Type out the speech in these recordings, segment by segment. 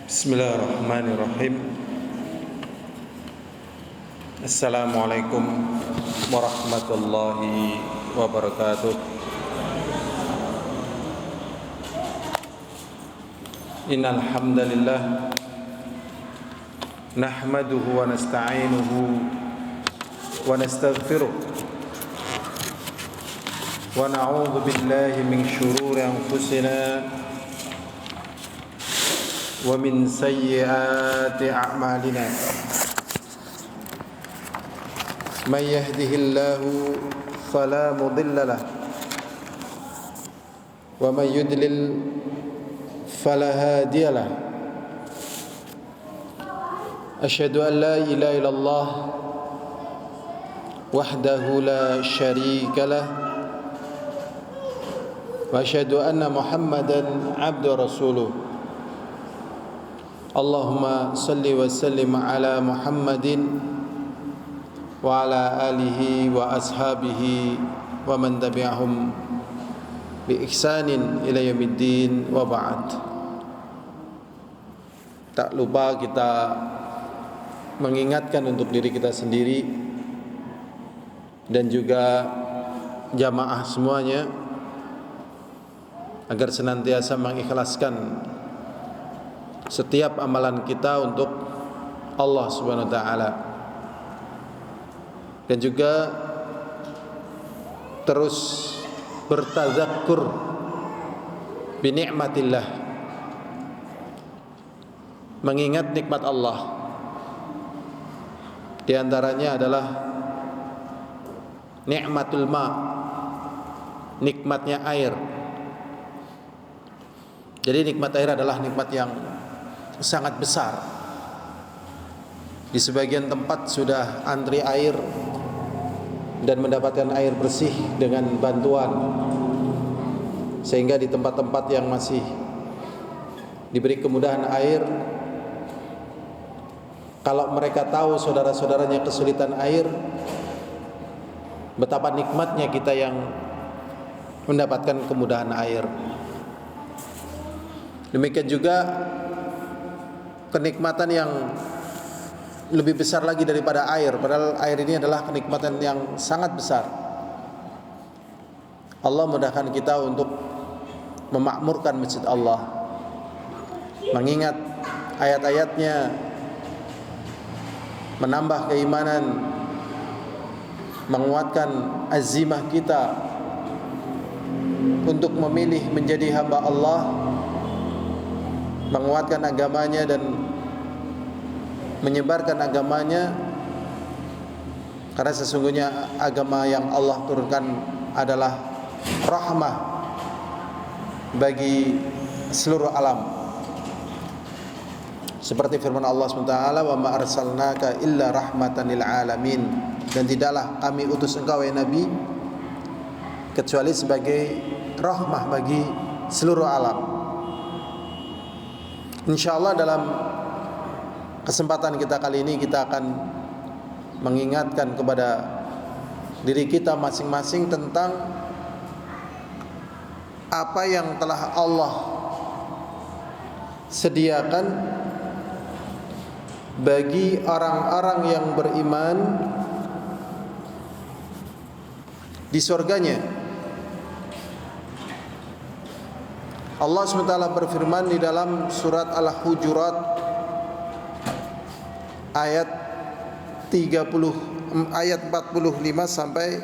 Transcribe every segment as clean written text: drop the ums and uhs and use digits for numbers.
Bismillahirrahmanirrahim. Assalamualaikum warahmatullahi wabarakatuh. Innal hamdalillah nahmaduhu wa nasta'inuhu wa nastaghfiruh wa na'udzu billahi min shururi anfusina wa min sayyiati a'malina. Man yahdihillahu fala mudilla lahu wa man yudlil fala hadiya lahu. Asyhadu an la ilaha illallah wahdahu la syarika lah wa asyhadu anna Muhammadan abduhu rasuluh. Allahumma salli wa sallim ala Muhammadin wa ala alihi wa ashabihi wa man tabi'ahum bi ihsanin ila yaumiddin wa ba'd. Tak lupa kita mengingatkan untuk diri kita sendiri dan juga jamaah semuanya agar senantiasa mengikhlaskan setiap amalan kita untuk Allah Subhanahu wa taala, dan juga terus bertazakkur bi ni'matillah, mengingat nikmat Allah. Di antaranya adalah nikmatul ma, nikmatnya air. Jadi nikmat air adalah nikmat yang sangat besar. Di sebagian tempat sudah antri air dan mendapatkan air bersih dengan bantuan, sehingga di tempat-tempat yang masih diberi kemudahan air, kalau mereka tahu saudara-saudaranya kesulitan air, betapa nikmatnya kita yang mendapatkan kemudahan air. Demikian juga kenikmatan yang lebih besar lagi daripada air, padahal air ini adalah kenikmatan yang sangat besar. Allah mudahkan kita untuk memakmurkan masjid Allah, mengingat ayat-ayatnya, menambah keimanan, menguatkan azimah kita untuk memilih menjadi hamba Allah, menguatkan agamanya dan menyebarkan agamanya, karena sesungguhnya agama yang Allah turunkan adalah rahmah bagi seluruh alam. Seperti firman Allah SWT, wa ma arsalnaka illa rahmatan lil alamin, dan tidaklah kami utus engkau ya Nabi kecuali sebagai rahmah bagi seluruh alam. InsyaAllah dalam kesempatan kita kali ini kita akan mengingatkan kepada diri kita masing-masing tentang apa yang telah Allah sediakan bagi orang-orang yang beriman di surganya. Allah SWT berfirman di dalam surat Al-Hujurat ayat 45 sampai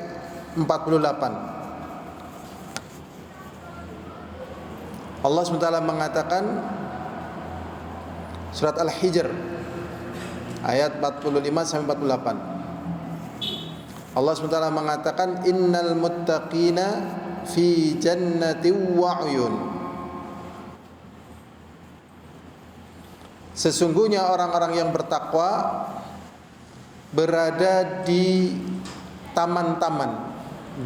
48. Allah SWT mengatakan, surat Al-Hijr ayat 45 sampai 48. Allah SWT mengatakan, innal muttaqina fi jannati wa 'uyun. Sesungguhnya orang-orang yang bertakwa berada di taman-taman.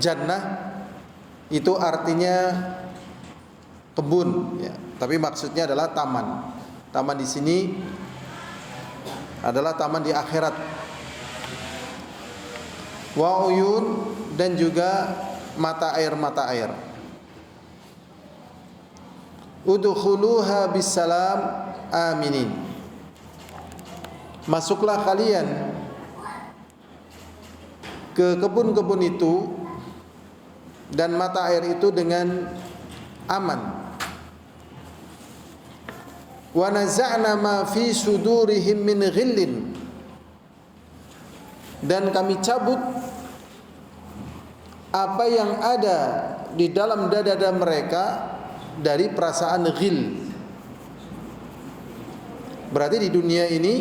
Jannah itu artinya kebun, ya. Tapi maksudnya adalah taman. Taman di sini adalah taman di akhirat. Wa uyun, dan juga mata air. Udkhuluha bisalam, aminin. Masuklah kalian ke kebun-kebun itu dan mata air itu dengan aman. Wa naza'na ma fi sudurihim min ghillin, dan kami cabut apa yang ada di dalam dada-dada mereka dari perasaan ghil. Berarti di dunia ini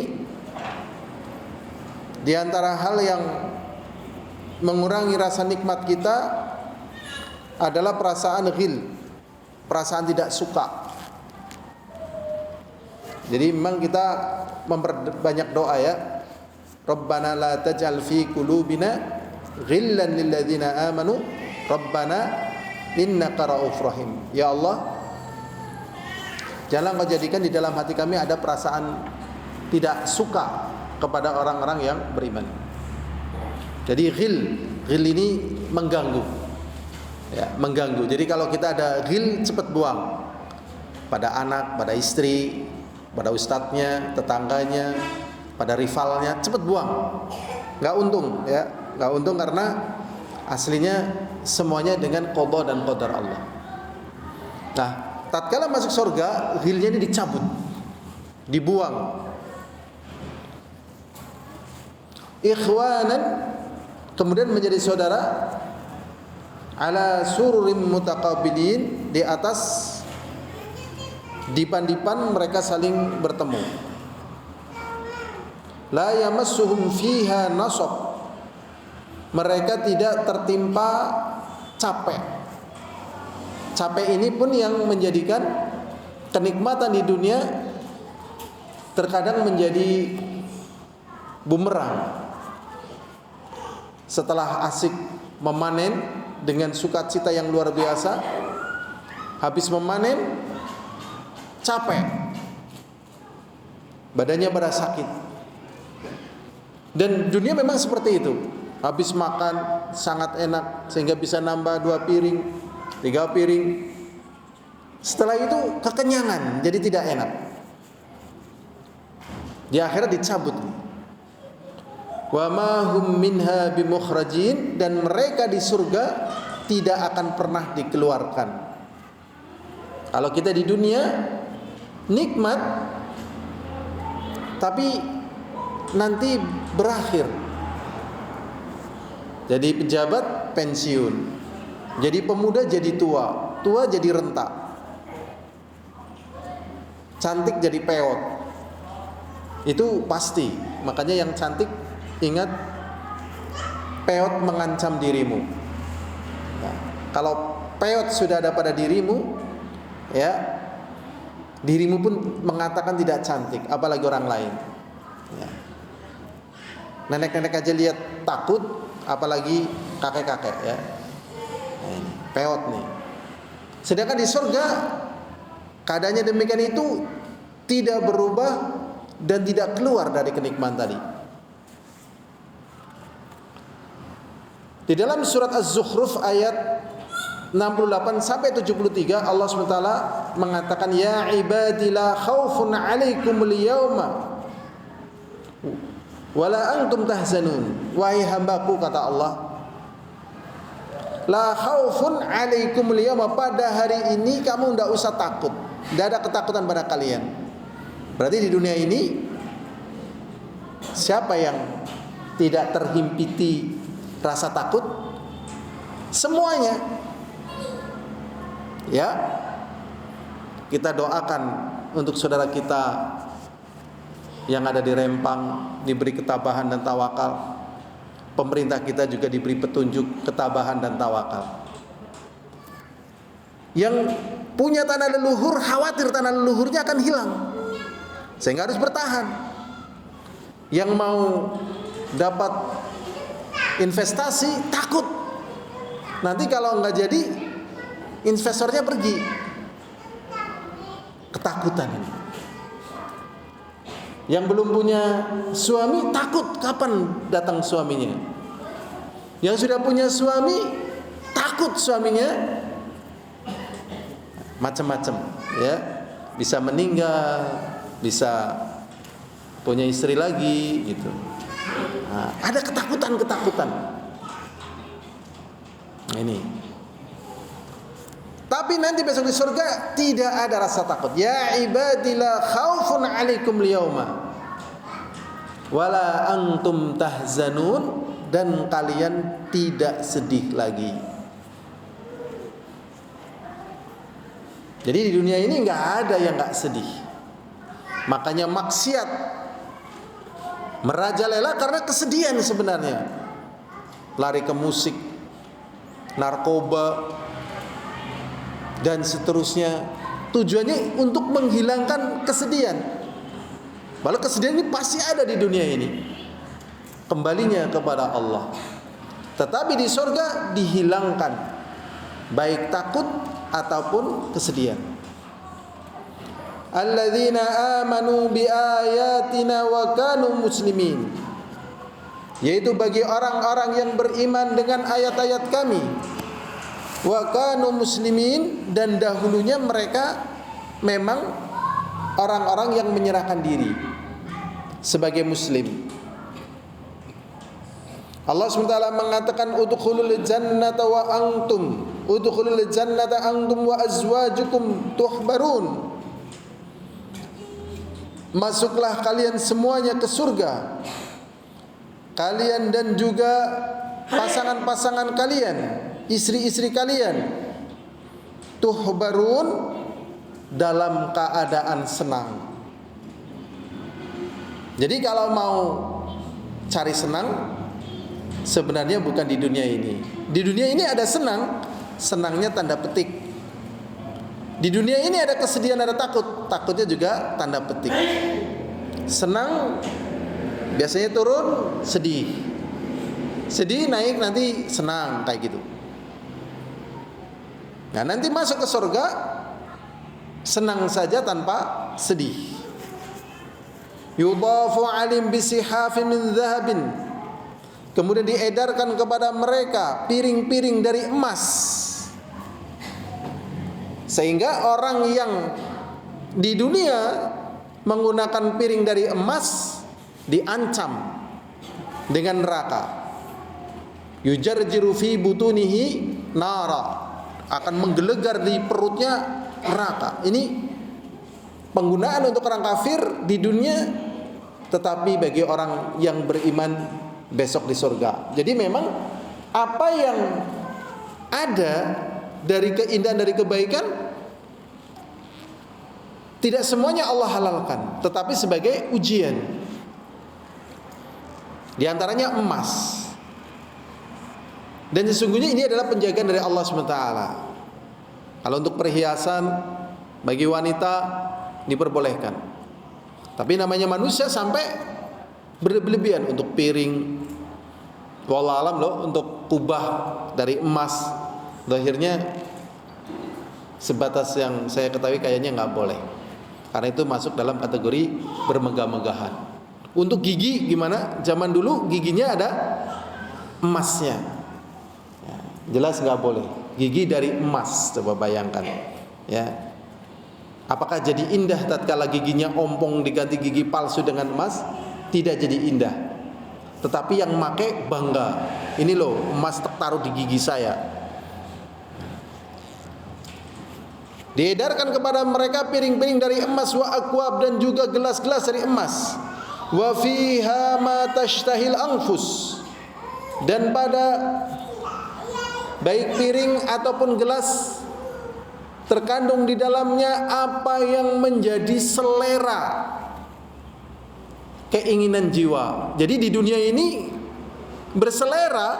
di antara hal yang mengurangi rasa nikmat kita adalah perasaan ghil, perasaan tidak suka. Jadi memang kita memperbanyak doa ya. Rabbana la taj'al fi qulubina ghillan lil ladzina amanu Rabbana innaka ra'ufur rahim. Ya Allah, jangan Kau jadikan di dalam hati kami ada perasaan tidak suka kepada orang-orang yang beriman. Jadi ghil ini mengganggu. Ya, mengganggu. Jadi kalau kita ada ghil, cepat buang. Pada anak, pada istri, pada ustadznya, tetangganya, pada rivalnya, cepat buang. Nggak untung ya, nggak untung karena aslinya semuanya dengan qada dan qadar Allah. Nah, tatkala masuk surga, ghilnya ini dicabut, dibuang. Ikhwanan, kemudian menjadi saudara, ala sururim mutaqabilin, di atas dipan-dipan mereka saling bertemu. La yamassuhum fiha nasab, mereka tidak tertimpa capek. Capek ini pun yang menjadikan kenikmatan di dunia terkadang menjadi bumerang. Setelah asik memanen dengan sukacita yang luar biasa, habis memanen capek, badannya pada sakit. Dan dunia memang seperti itu. Habis makan sangat enak sehingga bisa nambah 2 piring, 3 piring. Setelah itu kekenyangan, jadi tidak enak. Di akhirat dicabut. Wa ma hum minha bimukhrajin, dan mereka di surga tidak akan pernah dikeluarkan. Kalau kita di dunia nikmat, tapi nanti berakhir. Jadi pejabat pensiun, jadi pemuda jadi tua, tua jadi renta, cantik jadi peot. Itu pasti. Makanya yang cantik, ingat, peot mengancam dirimu. Nah, kalau peot sudah ada pada dirimu, ya, dirimu pun mengatakan tidak cantik, apalagi orang lain. Ya. Nenek-nenek aja lihat takut, apalagi kakek-kakek ya. Nah, ini peot nih. Sedangkan di surga keadaannya demikian itu tidak berubah dan tidak keluar dari kenikmatan tadi. Di dalam surat Az-Zukhruf ayat 68 sampai 73 Allah SWT mengatakan, ya ibadi la khaufun alaikumul yawma wala antum tahzanun. Wahai hambaku, kata Allah, la khaufun alaikumul yawma, pada hari ini kamu tidak usah takut, tidak ada ketakutan pada kalian. Berarti di dunia ini siapa yang tidak terhimpiti rasa takut? Semuanya. Ya, kita doakan untuk saudara kita yang ada di Rempang diberi ketabahan dan tawakal. Pemerintah kita juga diberi petunjuk ketabahan dan tawakal. Yang punya tanah leluhur khawatir tanah leluhurnya akan hilang, sehingga harus bertahan. Yang mau dapat investasi takut, nanti kalau nggak jadi investornya pergi. Ketakutan ini. Yang belum punya suami takut kapan datang suaminya. Yang sudah punya suami takut suaminya macam-macam ya, bisa meninggal, bisa punya istri lagi gitu. Nah, ada ketakutan. Nah, ini. Tapi nanti besok di surga tidak ada rasa takut. Ya ibadillah khaufun alaikum liyauma wala antum tahzanun, dan kalian tidak sedih lagi. Jadi di dunia ini nggak ada yang nggak sedih. Makanya maksiat merajalela karena kesedihan sebenarnya. Lari ke musik, narkoba, dan seterusnya. Tujuannya untuk menghilangkan kesedihan. Walau kesedihan ini pasti ada di dunia ini. Kembalinya kepada Allah. Tetapi di surga dihilangkan, baik takut ataupun kesedihan. Alladzina amanu biayatina wa kanu muslimin, yaitu bagi orang-orang yang beriman dengan ayat-ayat kami. Wa kanu muslimin, dan dahulunya mereka memang orang-orang yang menyerahkan diri sebagai muslim. Allah SWT mengatakan udkhulul jannata wa antum udkhulul jannata antum wa azwajukum tuhbarun. Masuklah kalian semuanya ke surga, kalian dan juga pasangan-pasangan kalian, istri-istri kalian, tuhbarun, dalam keadaan senang. Jadi kalau mau cari senang, sebenarnya bukan di dunia ini. Di dunia ini ada senang, senangnya tanda petik. Di dunia ini ada kesedihan, ada takut, takutnya juga tanda petik. Senang biasanya turun, sedih. Sedih naik, nanti senang, kayak gitu. Nah, nanti masuk ke surga senang saja tanpa sedih. Yudafu alim bisihafin min dhahabin, kemudian diedarkan kepada mereka piring-piring dari emas. Sehingga orang yang di dunia menggunakan piring dari emas diancam dengan neraka. Yujarjiru fi butunihi nara, akan menggelegar di perutnya neraka. Ini penggunaan untuk orang kafir di dunia, tetapi bagi orang yang beriman besok di surga. Jadi memang apa yang ada dari keindahan, dari kebaikan, tidak semuanya Allah halalkan, tetapi sebagai ujian. Di antaranya emas. Dan sesungguhnya ini adalah penjagaan dari Allah SWT. Kalau untuk perhiasan bagi wanita diperbolehkan. Tapi namanya manusia sampai berlebihan untuk piring. Wallahu alam loh, untuk kubah dari emas, zahirnya sebatas yang saya ketahui kayaknya nggak boleh. Karena itu masuk dalam kategori bermegah-megahan. Untuk gigi gimana? Zaman dulu giginya ada emasnya. Ya, jelas nggak boleh. Gigi dari emas, coba bayangkan. Ya, apakah jadi indah tatkala giginya ompong diganti gigi palsu dengan emas? Tidak jadi indah. Tetapi yang make bangga. Ini loh, emas taruh di gigi saya. Diedarkan kepada mereka piring-piring dari emas, wa akwab, dan juga gelas-gelas dari emas. Wa fiha ma tashtahil anfus, dan pada baik piring ataupun gelas terkandung di dalamnya apa yang menjadi selera keinginan jiwa. Jadi di dunia ini berselera,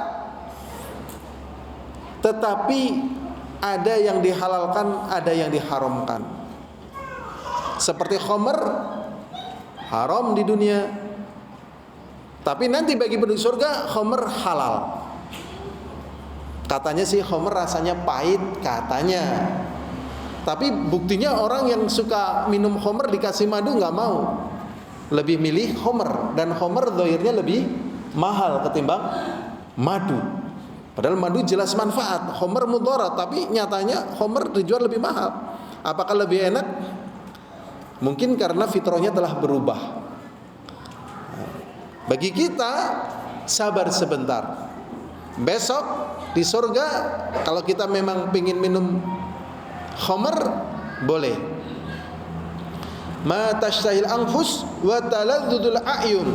tetapi ada yang dihalalkan, ada yang diharamkan. Seperti khamr haram di dunia, tapi nanti bagi penduduk surga khamr halal. Katanya sih khamr rasanya pahit katanya. Tapi buktinya orang yang suka minum khamr dikasih madu nggak mau, lebih milih khamr, dan khamr zahirnya lebih mahal ketimbang madu. Padahal madu jelas manfaat, khamr mudarat, tapi nyatanya khamr dijual lebih mahal. Apakah lebih enak? Mungkin karena fitrahnya telah berubah. Bagi kita sabar sebentar. Besok di surga kalau kita memang ingin minum khamr boleh. Ma tashtahil anfus wa taladzudul a'yun,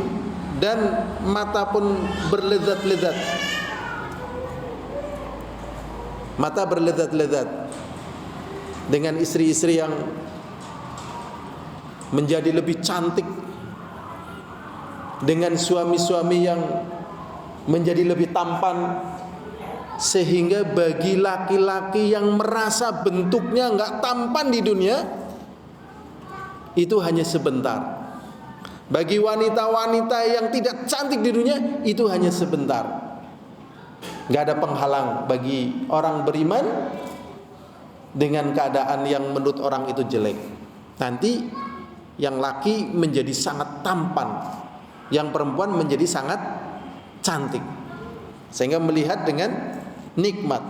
dan mata pun berlezat-lezat. Mata berlezat-lezat dengan istri-istri yang menjadi lebih cantik, dengan suami-suami yang menjadi lebih tampan, sehingga bagi laki-laki yang merasa bentuknya enggak tampan di dunia, itu hanya sebentar. Bagi wanita-wanita yang tidak cantik di dunia, itu hanya sebentar. Enggak ada penghalang bagi orang beriman dengan keadaan yang menurut orang itu jelek. Nanti yang laki menjadi sangat tampan, yang perempuan menjadi sangat cantik, sehingga melihat dengan nikmat.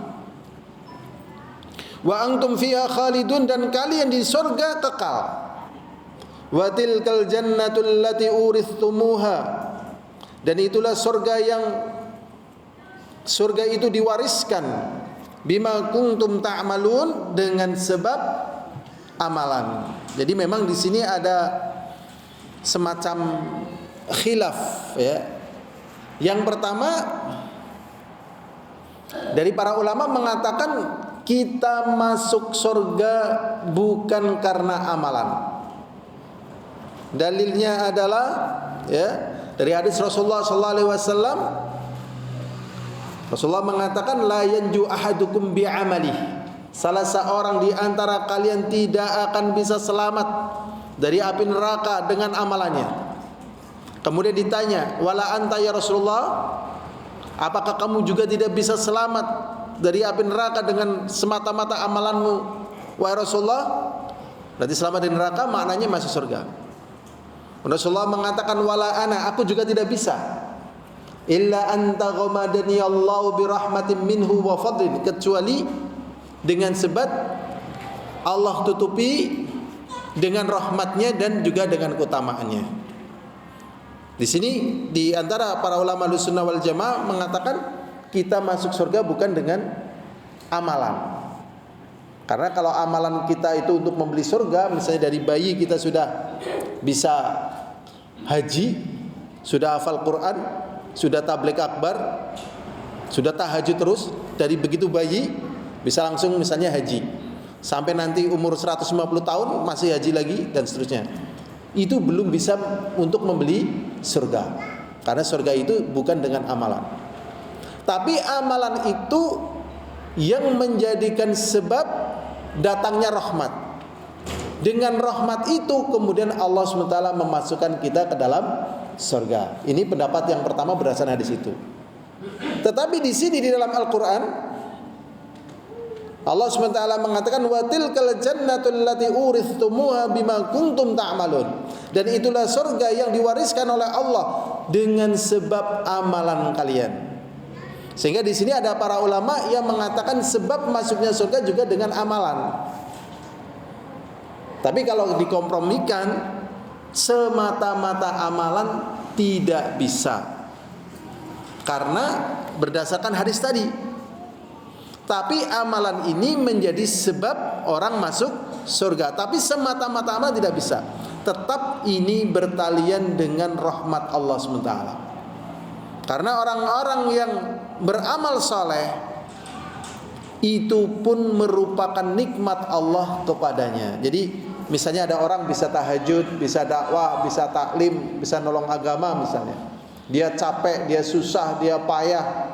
Wa antum fiha khalidun, dan kalian di surga kekal. Wa tilkal jannatul lati urithumuha, dan itulah surga yang surga itu diwariskan bima kuntum ta'malun, dengan sebab amalan. Jadi memang di sini ada semacam khilaf ya. Yang pertama, dari para ulama mengatakan kita masuk surga bukan karena amalan. Dalilnya adalah ya, dari hadis Rasulullah sallallahu alaihi wasallam. Rasulullah mengatakan la yanju ahadukum bi'amalihi. Salah seorang di antara kalian tidak akan bisa selamat dari api neraka dengan amalannya. Kemudian ditanya, wala anta ya Rasulullah, apakah kamu juga tidak bisa selamat dari api neraka dengan semata-mata amalanmu, wahai Rasulullah? Berarti selamat dari neraka maknanya masuk surga. Rasulullah mengatakan, wala ana, aku juga tidak bisa. Illa anta ghamadani Allahu bi rahmatin minhu wa fadlin, kecuali dengan sebab Allah tutupi dengan rahmatnya dan juga dengan keutamaannya. Di sini di antara para ulama Ahlussunnah wal Jamaah mengatakan kita masuk surga bukan dengan amalan. Karena kalau amalan kita itu untuk membeli surga, misalnya dari bayi kita sudah bisa haji, sudah hafal Quran, sudah tabligh akbar, sudah tahajud terus, dari begitu bayi bisa langsung misalnya haji. Sampai nanti umur 150 tahun masih haji lagi dan seterusnya. Itu belum bisa untuk membeli surga. Karena surga itu bukan dengan amalan. Tapi amalan itu yang menjadikan sebab datangnya rahmat. Dengan rahmat itu kemudian Allah SWT memasukkan kita ke dalam surga. Ini pendapat yang pertama berdasarkan hadis itu. Tetapi di sini di dalam Al-Quran Allah SWT mengatakan wa tilkal jannatul lati urithumuha bima kuntum ta'malun, dan itulah surga yang diwariskan oleh Allah dengan sebab amalan kalian. Sehingga di sini ada para ulama yang mengatakan sebab masuknya surga juga dengan amalan. Tapi kalau dikompromikan semata-mata amalan tidak bisa, karena berdasarkan hadis tadi. Tapi amalan ini menjadi sebab orang masuk surga. Tapi semata-mata amal tidak bisa. Tetap ini bertalian dengan rahmat Allah SWT. Karena orang-orang yang beramal saleh itu pun merupakan nikmat Allah kepadanya. Jadi misalnya ada orang bisa tahajud, bisa dakwah, bisa taklim, bisa nolong agama misalnya. Dia capek, dia susah, dia payah,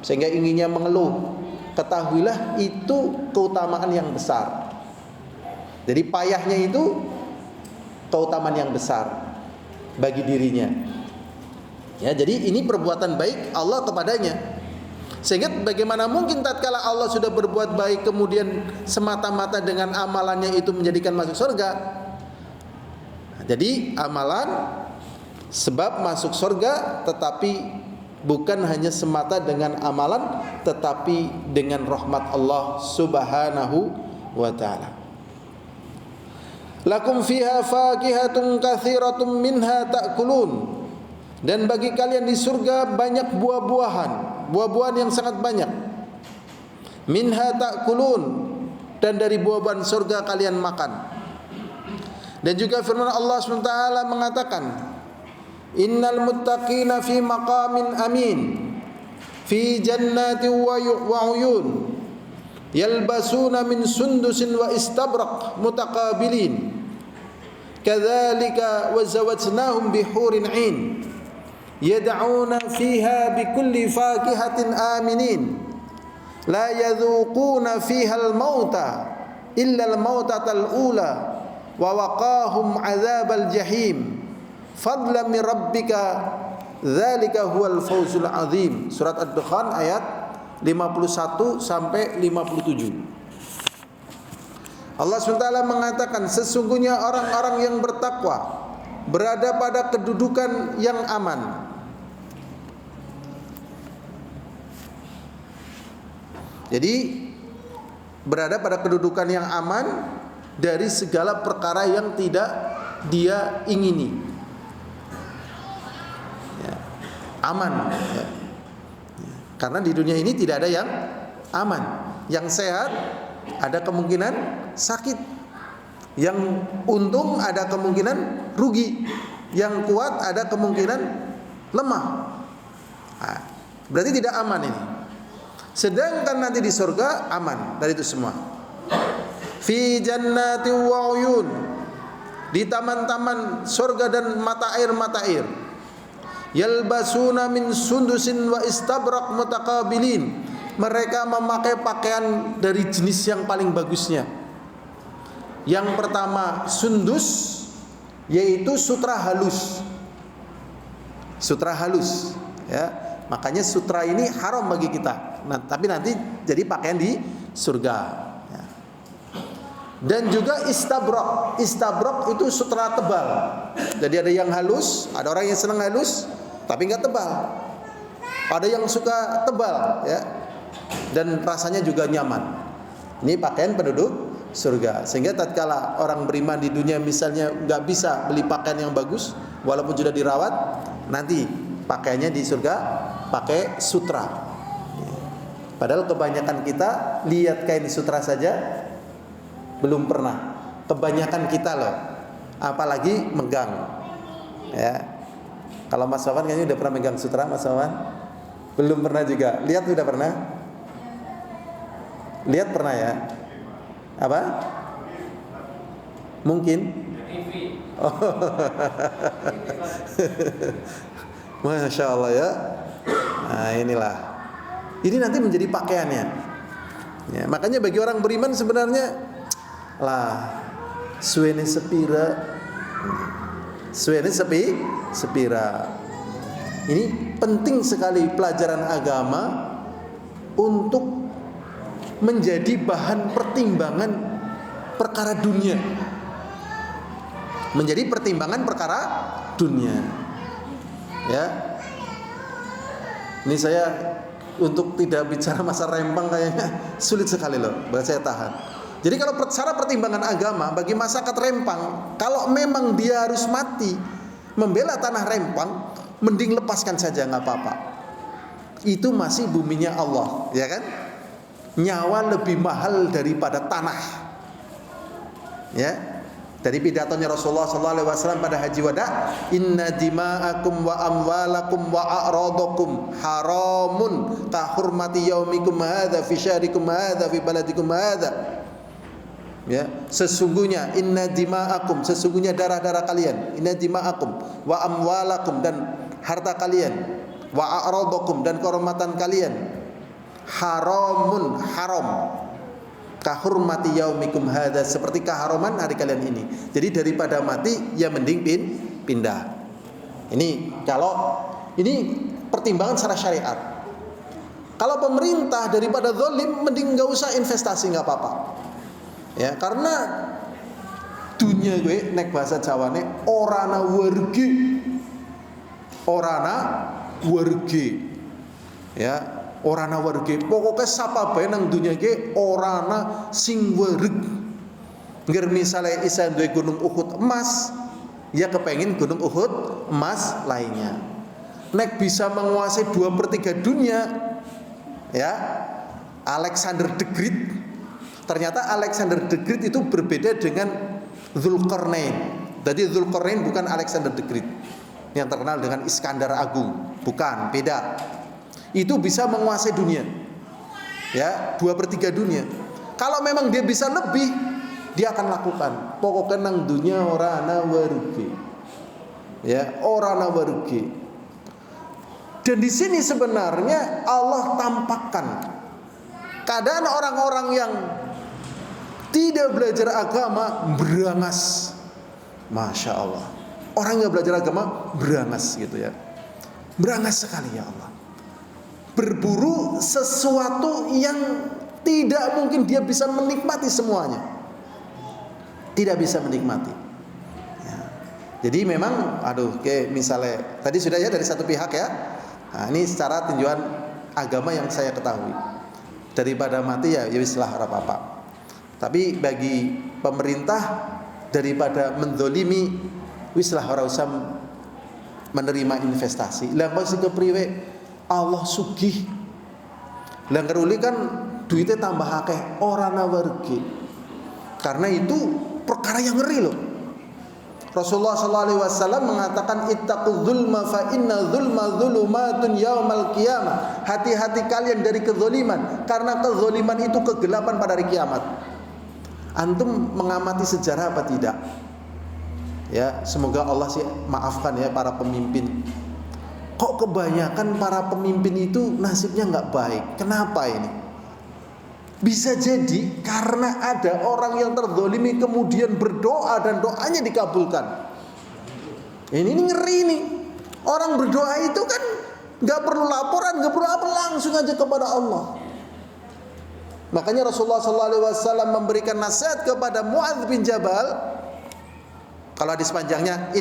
sehingga inginnya mengeluh. Ketahuilah itu keutamaan yang besar. Jadi payahnya itu keutamaan yang besar bagi dirinya. Ya, jadi ini perbuatan baik Allah kepadanya. Sehingga bagaimana mungkin tatkala Allah sudah berbuat baik kemudian semata-mata dengan amalannya itu menjadikan masuk surga. Jadi amalan sebab masuk surga, tetapi bukan hanya semata dengan amalan, tetapi dengan rahmat Allah Subhanahu wa ta'ala. Lakum fiha fakihatun katsiratun minha ta'kulun. Dan bagi kalian di surga banyak buah-buahan yang sangat banyak. Minha ta'kulun, dan dari buah-buahan surga kalian makan. Dan juga firman Allah SWT mengatakan, Innal muttaqina fi maqamin amin, fi jannatin wa uyun, yalbasuna min sundusin wa istabraq mutaqabilin, kadzalika wa zawajnahum bihurin 'ain, yad'una fiha bikulli fakihatin aminin, la yadhuquna fiha al-mauta illa al-mautatal ula, wa waqahum 'adzabal jahim, fadlan min rabbika, dzalika huwal fawzul 'adzim. Surat Ad-Dukhan ayat 51 sampai 57. Allah SWT mengatakan, sesungguhnya orang-orang yang bertakwa berada pada kedudukan yang aman. Jadi berada pada kedudukan yang aman dari segala perkara yang tidak dia ingini. Ya, aman. Ya. Karena di dunia ini tidak ada yang aman. Yang sehat ada kemungkinan sakit, yang untung ada kemungkinan rugi, yang kuat ada kemungkinan lemah. Nah, berarti tidak aman ini. Sedangkan nanti di surga aman dari itu semua. Fi jannati wa uyun, di taman-taman surga dan mata air. Yalbasuna min sundusin wa istabraq mutaqabilin, mereka memakai pakaian dari jenis yang paling bagusnya. Yang pertama sundus, yaitu sutra halus. Sutra halus, ya. Makanya sutra ini haram bagi kita. Nah, tapi nanti jadi pakaian di surga. Ya. Dan juga istabraq. Istabraq itu sutra tebal. Jadi ada yang halus, ada orang yang senang halus tapi enggak tebal. Ada yang suka tebal, ya. Dan rasanya juga nyaman. Ini pakaian penduduk surga. Sehingga tatkala orang beriman di dunia misalnya enggak bisa beli pakaian yang bagus walaupun sudah dirawat, nanti pakaiannya di surga pakai sutra. Padahal kebanyakan kita lihat kain sutra saja belum pernah. Kebanyakan kita loh, apalagi megang. Ya. Kalau Mas Wawan kayaknya udah pernah megang sutra, Mas Wawan? Belum pernah juga. Lihat udah pernah? Lihat pernah ya? Apa? Mungkin? Oh. Masya Allah ya. Nah inilah. Ini nanti menjadi pakaiannya. Ya, makanya bagi orang beriman sebenarnya lah suwene sepira. Suwene sepira. Ini penting sekali pelajaran agama untuk menjadi bahan pertimbangan perkara dunia. Menjadi pertimbangan perkara dunia. Ya. Ini saya untuk tidak bicara masa rempang kayaknya sulit sekali loh, buat saya tahan. Jadi kalau secara pertimbangan agama bagi masyarakat Rempang, kalau memang dia harus mati membela tanah Rempang, mending lepaskan saja, nggak apa-apa. Itu masih buminya Allah, ya kan? Nyawa lebih mahal daripada tanah. Ya. Dari pidatonya Rasulullah SAW pada Haji Wada, Inna dima'akum wa amwalakum wa a'radakum haramun ka hurmati yaumikum hadza fi syahrikum hadza fi baladikum hadza. Ya, sesungguhnya inna dima'akum, sesungguhnya darah-darah kalian, inna dima'akum wa amwalakum, dan harta kalian, wa a'radakum, dan kehormatan kalian, haramun, haram, kahurmati yaumikum hadza, seperti keharuman hari kalian ini. Jadi daripada mati ya mending pindah. Ini kalau ini pertimbangan secara syariat. Kalau pemerintah daripada zalim mending enggak usah investasi, enggak apa-apa. Ya, karena dunia gue nek bahasa Jawane orana werge. Orana werge. Ya, orana werge. Pokoknya sapa bae nang dunia iki orana sing wereg. Ngger misale isa duwe gunung Uhud emas, ya kepengin gunung Uhud emas lainnya. Nek bisa menguasai 2/3 dunia, ya Alexander the Great. Ternyata Alexander the Great itu berbeda dengan Zulkarnain. Jadi Zulkarnain bukan Alexander the Great yang terkenal dengan Iskandar Agung, bukan, beda. Itu bisa menguasai dunia, ya 2/3 dunia. Kalau memang dia bisa lebih, dia akan lakukan. Pokoknya nang dunia ora ana warugi, ya ora ana warugi. Dan di sini sebenarnya Allah tampakkan keadaan orang-orang yang tidak belajar agama berangas. Masya Allah, orang yang belajar agama berangas gitu ya, berangas sekali ya Allah. Berburu sesuatu yang tidak mungkin dia bisa menikmati semuanya, tidak bisa menikmati ya. Jadi memang kayak misalnya tadi sudah ya dari satu pihak ya. Nah, ini secara tinjauan agama yang saya ketahui. Daripada mati ya wislah ora apa-apa. Tapi bagi pemerintah daripada mendolimi wislah ora usah menerima investasi. Lah kok sing kepriwe Allah sugih. Lah ngeruli kan duitnya tambah akeh ora nawargi. Karena itu perkara yang ngeri loh. Rasulullah SAW mengatakan ittaqul zulma fa inna zulma zulumatun yaumal qiyamah. Hati-hati kalian dari kezaliman, karena kezaliman itu kegelapan pada hari kiamat. Antum mengamati sejarah apa tidak? Ya, semoga Allah sih maafkan ya para pemimpin. Kok kebanyakan para pemimpin itu nasibnya nggak baik? Kenapa ini? Bisa jadi karena ada orang yang terzalimi kemudian berdoa dan doanya dikabulkan. Ini ngeri nih. Orang berdoa itu kan nggak perlu laporan, nggak perlu apa, langsung aja kepada Allah. Makanya Rasulullah SAW memberikan nasihat kepada Muadz bin Jabal. Kalau di sepanjangnya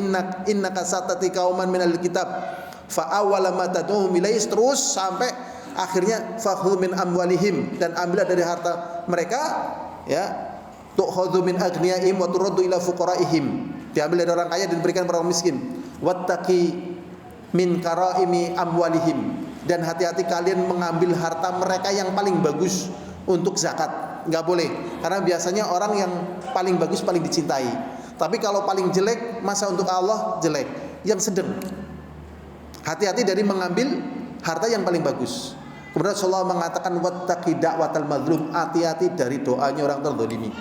innaka satati qauman minal kitab fa awwala ma tad'uhum ilaihi, terus sampai akhirnya fakhudh min amwalihim, dan ambillah dari harta mereka ya, tu'khadhu min aghniyaihim wa turaddu ila fuqaraihim, diambil dari orang kaya dan diberikan kepada orang miskin. Wattaqi min karaimi amwalihim, dan hati-hati kalian mengambil harta mereka yang paling bagus untuk zakat. Enggak boleh, karena biasanya orang yang paling bagus paling dicintai. Tapi kalau paling jelek, masa untuk Allah jelek, yang sedang. Hati-hati dari mengambil harta yang paling bagus. Kemudian Rasulullah mengatakan wattaqi da'watal mazlum, hati-hati dari doanya orang terzalimi.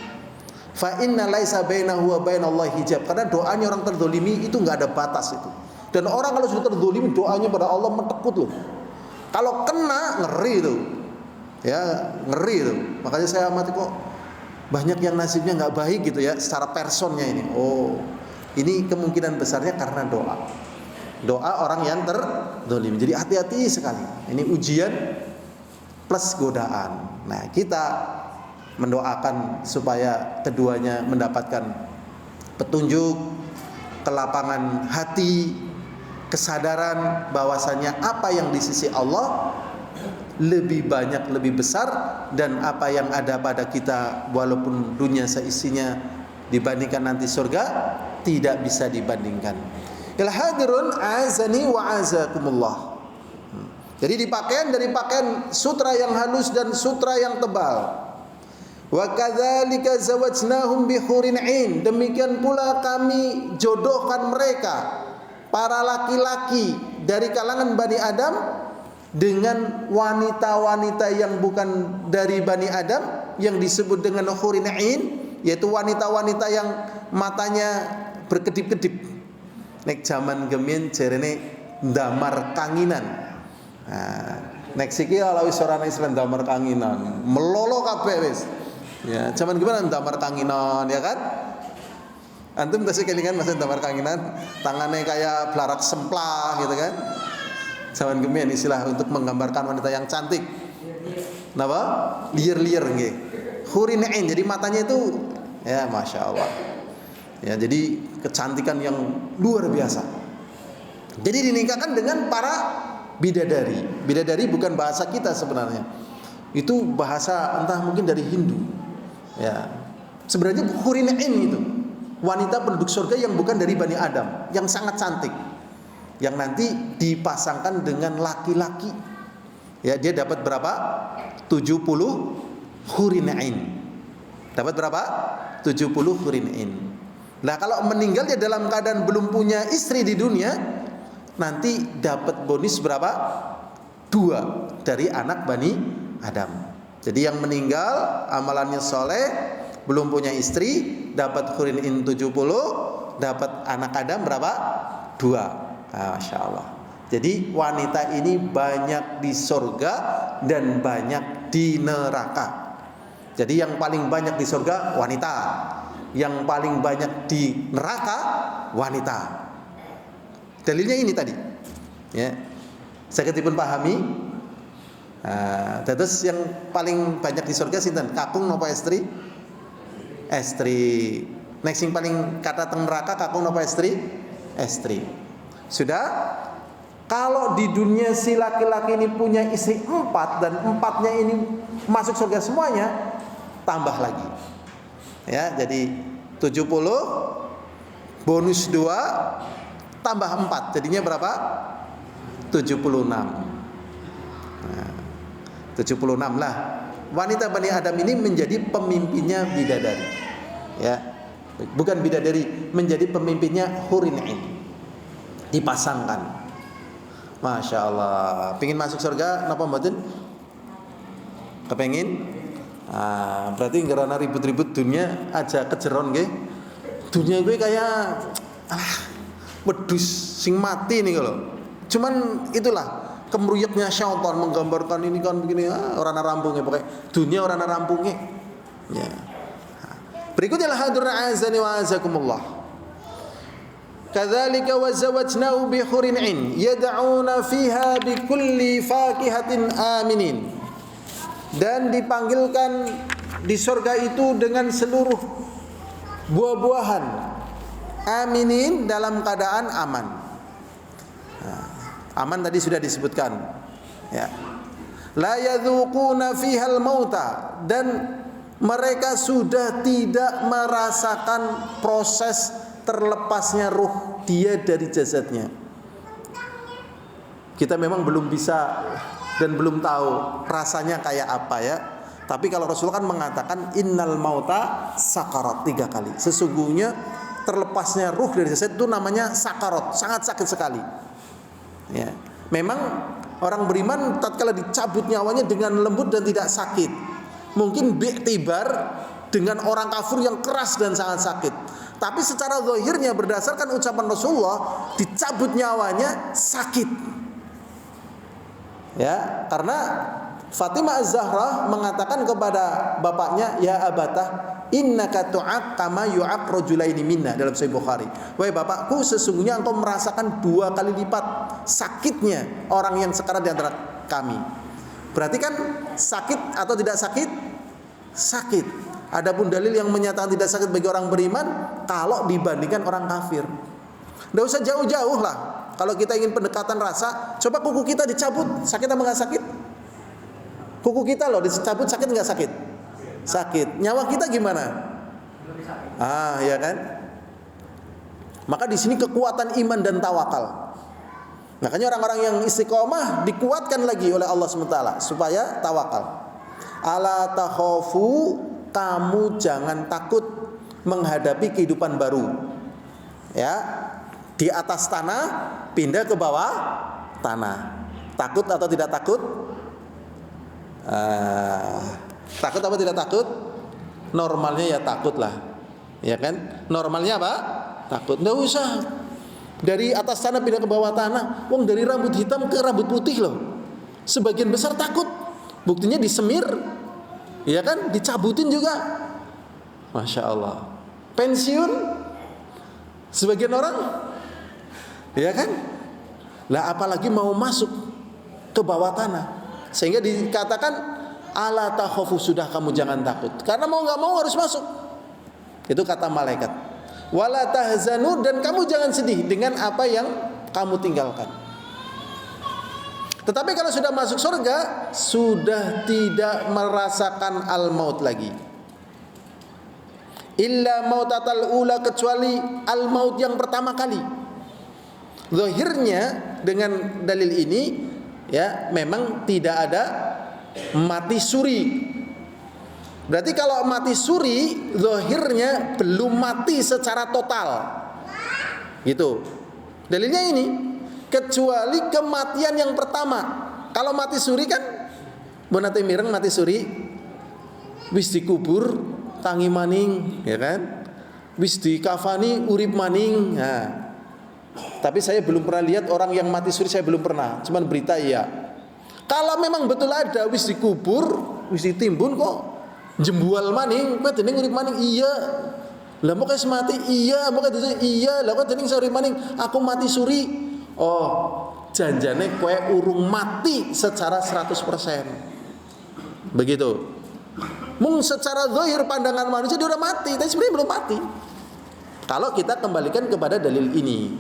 Fa inna laisa bainahu wa bainallahi hijab, karena doanya orang terzalimi itu enggak ada batas itu. Dan orang kalau sudah terzalimi doanya pada Allah mentekut loh. Kalau kena ngeri itu. Ya, ngeri itu. Makanya saya amati kok banyak yang nasibnya enggak baik gitu ya secara personnya ini. Oh, ini kemungkinan besarnya karena doa. Doa orang yang terzalimi. Jadi hati-hati sekali. Ini ujian plus godaan. Nah, kita mendoakan supaya keduanya mendapatkan petunjuk, kelapangan hati, kesadaran bahwasanya apa yang di sisi Allah lebih banyak, lebih besar, dan apa yang ada pada kita walaupun dunia seisinya dibandingkan nanti surga tidak bisa dibandingkan. Il hadirun azani wa azakumullah. Jadi dipakaian dari pakaian sutra yang halus dan sutra yang tebal. Wa kadzalika zawajnahum bi hurin 'ain. Demikian pula kami jodohkan mereka para laki-laki dari kalangan Bani Adam dengan wanita-wanita yang bukan dari Bani Adam yang disebut dengan hurin 'ain, yaitu wanita-wanita yang matanya berkedip-kedip. Nek zaman gemin jarene ndamar kanginan. Nah, nek siki ala wis ora Islam ndamar kanginan, melolo kabeh wis. Ya, zaman gimana ndamar kanginan ya kan? Antum tasih kelingan masa ndamar kanginan, tangannya kayak belarak semplah gitu kan. Zaman gemin istilah untuk menggambarkan wanita yang cantik. Napa? Liar-liar nggih. Hurin 'ain, jadi matanya itu ya Masya Allah. Ya, jadi kecantikan yang luar biasa. Jadi dinikahkan dengan para bidadari. Bidadari bukan bahasa kita sebenarnya. Itu bahasa entah mungkin dari Hindu. Ya. Sebenarnya hurin ain itu wanita penduduk surga yang bukan dari Bani Adam, yang sangat cantik, yang nanti dipasangkan dengan laki-laki. Ya, dia dapat berapa? 70 hurin ain. Dapat berapa? 70 hurin ain. Nah, kalau meninggalnya dalam keadaan belum punya istri di dunia, nanti dapat bonus berapa? 2 dari anak Bani Adam. Jadi yang meninggal amalannya soleh, belum punya istri, dapat hurin ain 70, dapat anak Adam berapa? 2. Masya Allah. Jadi wanita ini banyak di surga dan banyak di neraka. Jadi yang paling banyak di surga wanita, yang paling banyak di neraka wanita. Dalilnya ini tadi. Ya, saya ketipun pahami. Terus yang paling banyak di surga sinten? Kakung napa estri? Estri. Next yang paling kata teng neraka kakung napa estri? Estri. Sudah. Kalau di dunia si laki-laki ini punya istri 4 dan 4-nya ini masuk surga semuanya, tambah lagi. Ya, jadi 70 bonus 2 tambah 4, jadinya berapa? 76. Nah, 76 lah. Wanita Bani Adam ini menjadi pemimpinnya bidadari. Ya. Bukan bidadari, menjadi pemimpinnya hurin ain. Dipasangkan. Masya Allah. Pengin masuk surga napa mboten? Kepengin? Berarti karena ribut-ribut dunia aja kejeron nggih. Dunia gue kayak wedhus sing mati nih kalau. Cuman itulah kemruyeknya syaitan menggambarkan ini kan begini, orang rampungnya pokoknya dunia orang rampungnya. Ya. Berikutnya hadur azani wa azakumullah. Kadzalika wa zawajnahu bi hurin ain yad'una fiha bi kulli fakihatin aminin. Dan dipanggilkan di surga itu dengan seluruh buah-buahan aminin, dalam keadaan aman. Aman tadi sudah disebutkan. Ya. La yadzuquna fihal mauta, dan mereka sudah tidak merasakan proses terlepasnya ruh dia dari jasadnya. Kita memang belum bisa dan belum tahu rasanya kayak apa ya. Tapi kalau Rasulullah kan mengatakan innal mauta sakarat 3 kali. Sesungguhnya terlepasnya ruh dari jasad itu namanya sakarat, sangat sakit sekali. Ya. Memang orang beriman tatkala dicabut nyawanya dengan lembut dan tidak sakit. Mungkin bi'tibar dengan orang kafir yang keras dan sangat sakit. Tapi secara zahirnya berdasarkan ucapan Rasulullah, dicabut nyawanya sakit. Ya, karena Fatimah Az-Zahra mengatakan kepada bapaknya, ya abatah, innaka tu'aq kama yu'aq rajulaini minna, dalam Sahih Bukhari. Wahai bapakku, sesungguhnya engkau merasakan 2 kali lipat sakitnya orang yang sekarat di antara kami. Berarti kan sakit atau tidak sakit? Sakit. Adapun dalil yang menyatakan tidak sakit bagi orang beriman kalau dibandingkan orang kafir. Tidak usah jauh-jauh lah. Kalau kita ingin pendekatan rasa, coba kuku kita dicabut, sakit apa nggak sakit? Kuku kita loh dicabut, sakit nggak sakit? Sakit. Nyawa kita gimana? Ya kan? Maka di sini kekuatan iman dan tawakal. Makanya orang-orang yang istiqomah dikuatkan lagi oleh Allah SWT supaya tawakal. Ala takhafu, kamu jangan takut menghadapi kehidupan baru. Ya, di atas tanah pindah ke bawah tanah. Takut atau tidak takut? Takut apa tidak takut? Normalnya ya takut lah. Ya kan? Normalnya apa? Takut. Nggak usah dari atas tanah pindah ke bawah tanah. Wong dari rambut hitam ke rambut putih loh. Sebagian besar takut. Buktinya disemir. Ya kan? Dicabutin juga. Masya Allah. Pensiun sebagian orang. Ya kan? Lah apalagi mau masuk ke bawah tanah. Sehingga dikatakan ala takhafu, sudah kamu jangan takut. Karena mau enggak mau harus masuk. Itu kata malaikat. Wala tahzanu, dan kamu jangan sedih dengan apa yang kamu tinggalkan. Tetapi kalau sudah masuk surga, sudah tidak merasakan al-maut lagi. illa mautatal ula, kecuali al maut yang pertama kali. Zahirnya dengan dalil ini ya memang tidak ada mati suri. Berarti kalau mati suri zahirnya belum mati secara total. Gitu. Dalilnya ini, kecuali kematian yang pertama. Kalau mati suri kan bonate mireng mati suri wis dikubur tangi maning, ya kan? Wis dikafani urip maning. Nah, tapi saya belum pernah lihat orang yang mati suri, saya belum pernah. Cuman berita iya. Kalau memang betul ada wis dikubur, wis ditimbun kok jembual maning, kok dening urip maning iya. Lah mau kayak mati iya, mau kayak iya, lah kok dening urip maning, aku mati suri. Oh, janjane kowe urung mati secara 100%. Begitu. Mung secara zahir pandangan manusia dia udah mati, tapi sebenarnya belum mati. Kalau kita kembalikan kepada dalil ini,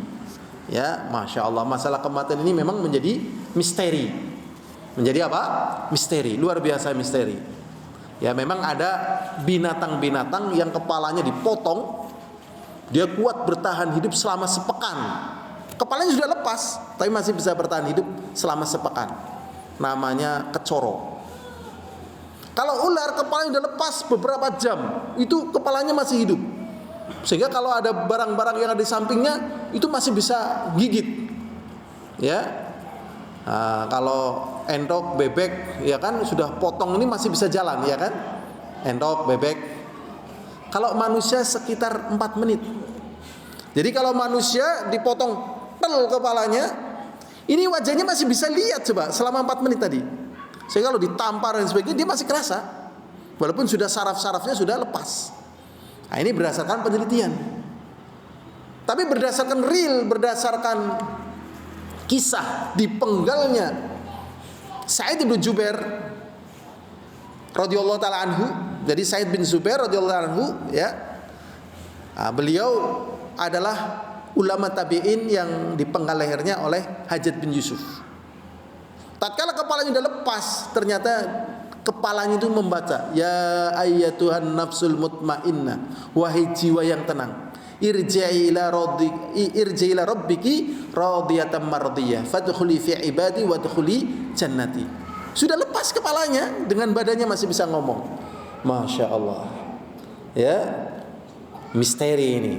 ya, masya Allah, masalah kematian ini memang menjadi misteri. Menjadi apa? Misteri, luar biasa misteri. Ya, memang ada binatang-binatang yang kepalanya dipotong, dia kuat bertahan hidup selama sepekan. Kepalanya sudah lepas, tapi masih bisa bertahan hidup selama sepekan. Namanya kecoro. Kalau ular kepalanya sudah lepas beberapa jam, itu kepalanya masih hidup. Sehingga kalau ada barang-barang yang ada di sampingnya, itu masih bisa gigit. Ya. Nah, kalau endok, bebek, ya kan sudah potong ini masih bisa jalan, ya kan? Endok, bebek. Kalau manusia sekitar 4 menit. Jadi kalau manusia dipotong pel kepalanya, ini wajahnya masih bisa lihat coba selama 4 menit tadi. Sehingga kalau ditampar dan sebagainya dia masih kerasa, walaupun sudah saraf-sarafnya sudah lepas. Nah, ini berdasarkan penelitian. Tapi berdasarkan real, berdasarkan kisah dipenggalnya Sa'id bin Jubair radhiyallahu taala anhu. Jadi Sa'id bin Jubair radhiyallahu taala anhu, ya. Nah, beliau adalah ulama tabi'in yang dipenggal lehernya oleh Hajjaj bin Yusuf. Tatkala kepalanya sudah lepas, ternyata kepalanya itu membaca, ya ayyatuhan nafsul mutmainnah, wahai jiwa yang tenang, irji'i ila rabbiki radiyatan mardiyah fadkhuli fi ibadi wadkhuli jannati. Sudah lepas kepalanya, dengan badannya masih bisa ngomong. Masya Allah. Ya, misteri ini.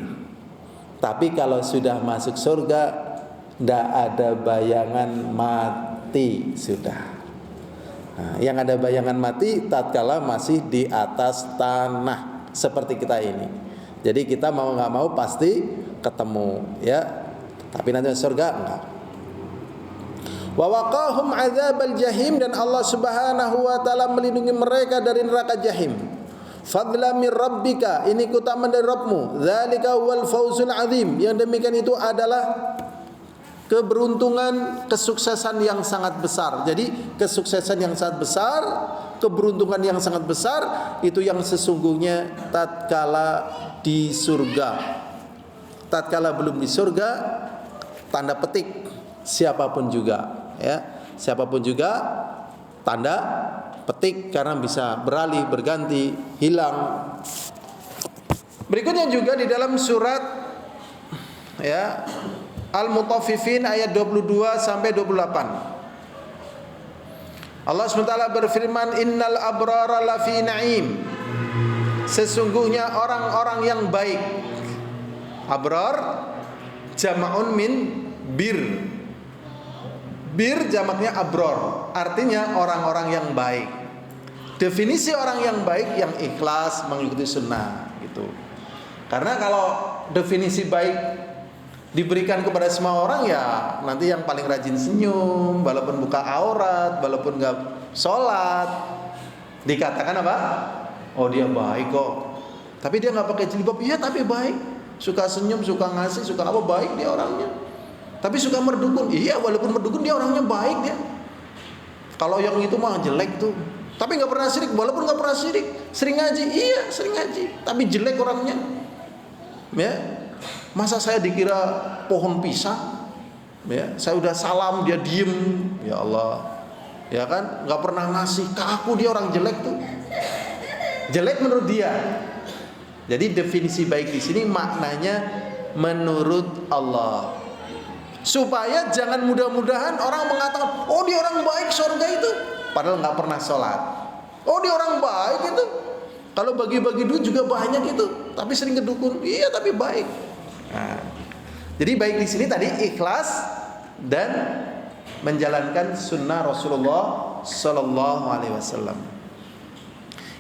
Tapi kalau sudah masuk surga, tidak ada bayangan mati sudah. Nah, yang ada bayangan mati tatkala masih di atas tanah seperti kita ini. Jadi kita mau nggak mau pasti ketemu, ya. Tapi nanti surga enggak. Wa waqahum adzabal jahim, dan Allah Subhanahu wa taala melindungi mereka dari neraka jahim. Fadla mir rabbika, ini keutamaan dari Rabbmu. Dzalika wal fawzul azim, yang demikian itu adalah keberuntungan, kesuksesan yang sangat besar. Jadi kesuksesan yang sangat besar, keberuntungan yang sangat besar, itu yang sesungguhnya tatkala di surga. Tatkala belum di surga, tanda petik siapapun juga, ya. Siapapun juga tanda petik, karena bisa beralih, berganti, hilang. Berikutnya juga di dalam surat, ya, Al-Mutaffifin ayat 22 sampai 28. Allah SWT berfirman, innal abrara lafi na'im, sesungguhnya orang-orang yang baik. Abrar jama'un min bir. Bir jamaknya abror, artinya orang-orang yang baik. Definisi orang yang baik yang ikhlas mengikuti sunnah gitu. Karena kalau definisi baik diberikan kepada semua orang, ya nanti yang paling rajin senyum, walaupun buka aurat, walaupun nggak sholat, dikatakan apa? Oh, dia baik kok. Tapi dia nggak pakai jilbab, iya tapi baik. Suka senyum, suka ngasih, suka apa, baik dia orangnya. Tapi suka merdukun, iya walaupun merdukun dia orangnya baik dia. Kalau yang itu mah jelek tuh. Tapi nggak pernah syirik, walaupun nggak pernah syirik, sering ngaji, iya sering ngaji, tapi jelek orangnya. Ya. Masa saya dikira pohon pisang, ya, saya udah salam dia diem, ya Allah, ya kan, nggak pernah ngasih ke aku, dia orang jelek tuh, jelek menurut dia. Jadi definisi baik di sini maknanya menurut Allah. Supaya jangan mudah-mudahan orang mengatakan, oh dia orang baik surga itu, padahal nggak pernah sholat. Oh dia orang baik itu, kalau bagi-bagi duit juga banyak itu, tapi sering ke dukun. Iya tapi baik. Nah, jadi baik di sini tadi ikhlas dan menjalankan sunnah Rasulullah Sallallahu Alaihi Wasallam.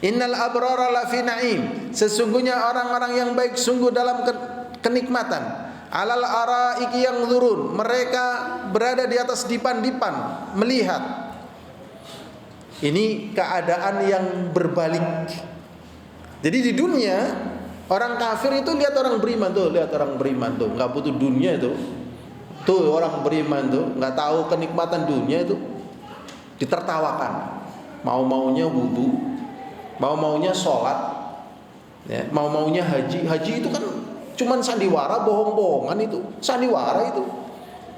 Innal abrara lafi na'im, sesungguhnya orang-orang yang baik sungguh dalam kenikmatan. Alal araiki yang turun, mereka berada di atas dipan-dipan melihat. Ini keadaan yang berbalik. Jadi di dunia orang kafir itu lihat orang beriman tuh, nggak butuh dunia itu. Tuh orang beriman tuh nggak tahu kenikmatan dunia itu, ditertawakan. Mau-maunya wudu, mau-maunya sholat, ya, mau-maunya haji. Haji itu kan cuman sandiwara, bohong-bohongan itu, sandiwara itu.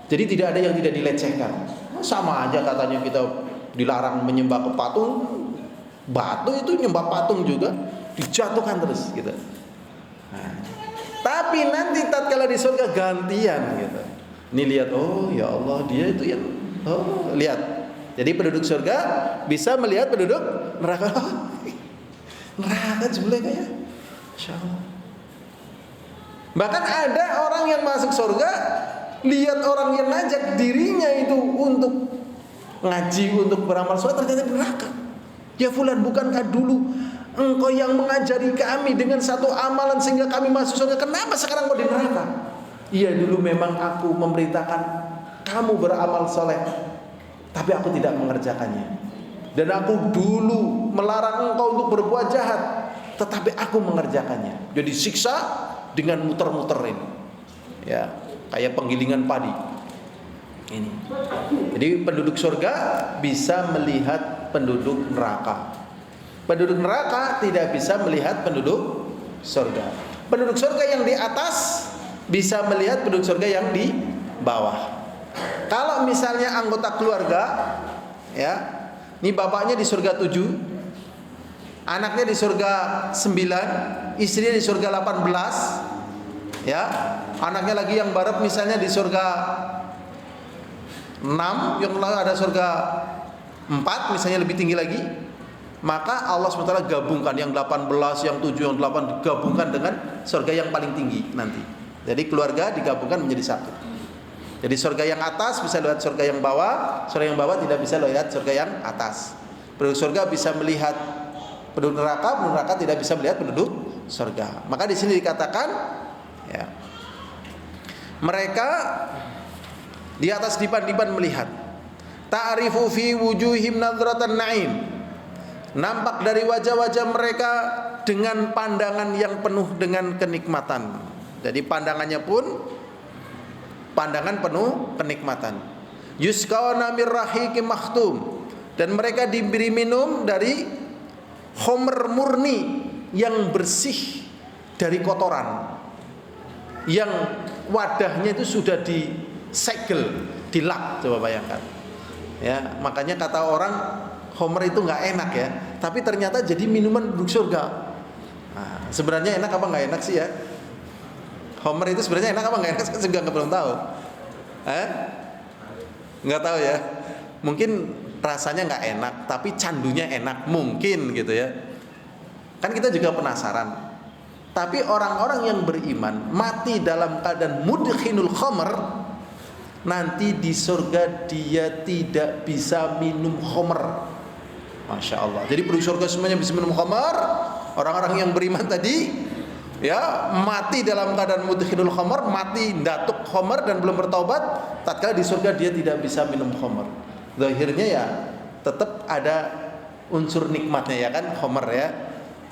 Jadi tidak ada yang tidak dilecehkan. Sama aja katanya kita dilarang menyembah ke patung, batu itu nyembah patung juga, dijatuhkan terus gitu. Nah, tapi nanti tatkala di surga gantian gitu. Ini lihat, oh ya Allah dia itu yang, oh lihat. Jadi penduduk surga bisa melihat penduduk neraka. Neraka sebelah kayak, Masya Allah. Bahkan ada orang yang masuk surga, lihat orang yang ngajak dirinya itu untuk ngaji, untuk beramal soleh, ternyata di neraka. Ya fulan, bukankah dulu engkau yang mengajari kami dengan satu amalan sehingga kami masuk surga, kenapa sekarang kau di neraka? Iya dulu memang aku memerintahkan kamu beramal soleh, tapi aku tidak mengerjakannya. Dan aku dulu melarang engkau untuk berbuat jahat, tetapi aku mengerjakannya. Jadi siksa dengan muter-muter ini, ya kayak penggilingan padi ini. Jadi penduduk surga bisa melihat penduduk neraka. Penduduk neraka tidak bisa melihat penduduk surga. Penduduk surga yang di atas bisa melihat penduduk surga yang di bawah. Kalau misalnya anggota keluarga, ya, ini bapaknya di surga 7, anaknya di surga 9, istrinya di surga 18, ya, anaknya lagi yang barat misalnya di surga 6, yang lain ada surga 4 misalnya lebih tinggi lagi, maka Allah SWT gabungkan yang 18, yang 7, yang 8 digabungkan dengan surga yang paling tinggi nanti. Jadi keluarga digabungkan menjadi satu. Jadi surga yang atas bisa lihat surga yang bawah, surga yang bawah tidak bisa lihat surga yang atas. Penduduk surga bisa melihat penduduk neraka tidak bisa melihat penduduk surga. Maka di sini dikatakan, ya, mereka di atas dipan-dipan melihat. Ta'rifu fi wujuhim nadratan na'im. Nampak dari wajah-wajah mereka dengan pandangan yang penuh dengan kenikmatan. Jadi pandangannya pun pandangan penuh kenikmatan. Yusqawna mir rahiqim makhtum, dan mereka diberi minum dari khamr murni yang bersih dari kotoran, yang wadahnya itu sudah disegel, dilap. Coba bayangkan, ya, makanya kata orang khamr itu nggak enak ya, tapi ternyata jadi minuman penduduk surga. Nah, sebenarnya enak apa nggak enak sih ya? Khamr itu sebenarnya enak apa nggak enak? Saya juga belum tahu. Nggak tahu ya. Mungkin rasanya nggak enak, tapi candunya enak mungkin gitu ya. Kan kita juga penasaran. Tapi orang-orang yang beriman mati dalam keadaan mudkhinul khamr, nanti di surga dia tidak bisa minum khamr. Masya Allah. Jadi penduduk surga semuanya bisa minum khamr. Orang-orang yang beriman tadi, ya, mati dalam keadaan mudkhinul khamr, mati datuk khamr dan belum bertaubat, tatkala di surga dia tidak bisa minum khamr. Zahirnya ya tetap ada unsur nikmatnya ya kan, khamr ya.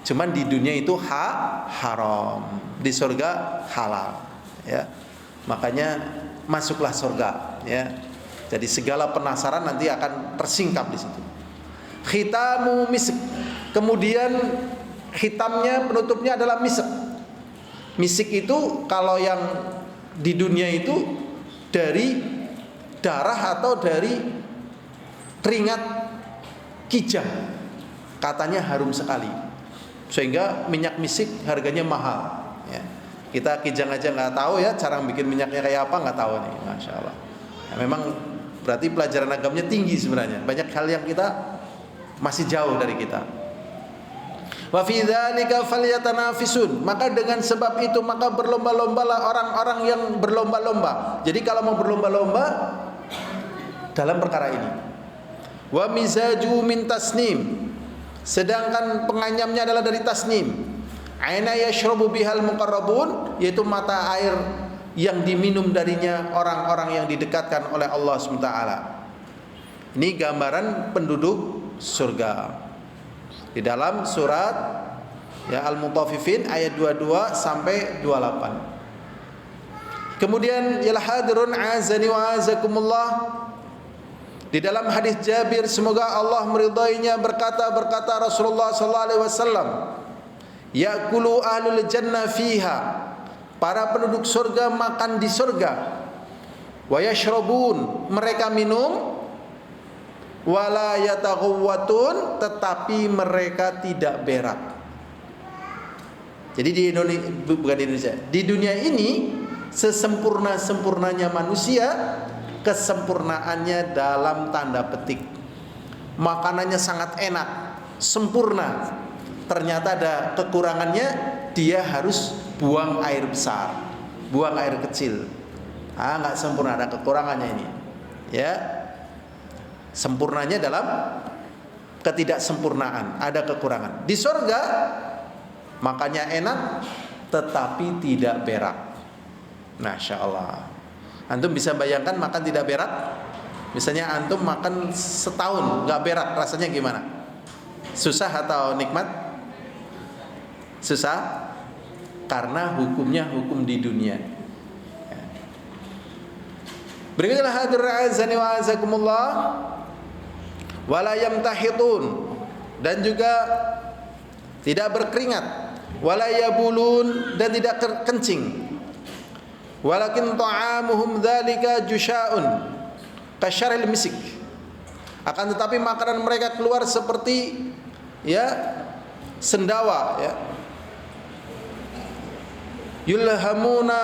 Cuman di dunia itu haram, di surga halal, ya. Makanya masuklah surga, ya. Jadi segala penasaran nanti akan tersingkap di situ. Khitamu misk. Kemudian hitamnya, penutupnya adalah misk. Misik itu kalau yang di dunia itu dari darah atau dari keringat kijang, katanya harum sekali. sehingga minyak misik harganya mahal. Ya. Kita kijang aja nggak tahu ya cara bikin minyaknya kayak apa, nggak tahu nih, masya Allah. Ya, memang berarti pelajaran agamanya tinggi sebenarnya. Banyak hal yang kita masih jauh dari kita. Wa fi dzalika falyatanafisun. Maka dengan sebab itu maka berlomba-lombalah orang-orang yang berlomba-lomba. Jadi kalau mau berlomba-lomba dalam perkara ini. Wa mizaju min tasnim. Sedangkan penganyamnya adalah dari tasnim. Aina yashrabu bihal muqarrabun, yaitu mata air yang diminum darinya orang-orang yang didekatkan oleh Allah SWT. Ini gambaran penduduk surga. Di dalam surat ya Al-Mutaffifin ayat 22 sampai 28. Kemudian ya hadirun azani wa azakumullah. Di dalam hadis Jabir, semoga Allah meridainya, berkata Rasulullah sallallahu alaihi wasallam, ya'kulu ahlul jannah fiha, para penduduk surga makan di surga, wa yashrabun, mereka minum, wala yataghawwatun, tetapi mereka tidak berak. Jadi di Indonesia, bukan di Indonesia, di dunia ini sesempurna-sempurnanya manusia, kesempurnaannya dalam tanda petik. Makanannya sangat enak, sempurna. Ternyata ada kekurangannya, dia harus buang air besar, buang air kecil. Nggak sempurna, ada kekurangannya ini. Ya, sempurnanya dalam ketidaksempurnaan, ada kekurangan. Di surga makannya enak, tetapi tidak berak. Masya Allah. Antum bisa bayangkan makan tidak berak? Misalnya antum makan setahun nggak berak, rasanya gimana? Susah atau nikmat? Susah, karena hukumnya hukum di dunia. Berikutnya hadir azani wa azakumullah, wala yamtahitun, dan juga tidak berkeringat, wala yabulun, dan tidak kencing. Walakin ta'amuhum dzalika jusya'un kasyaril misik. Akan tetapi makanan mereka keluar seperti ya sendawa, ya. Yulhamuna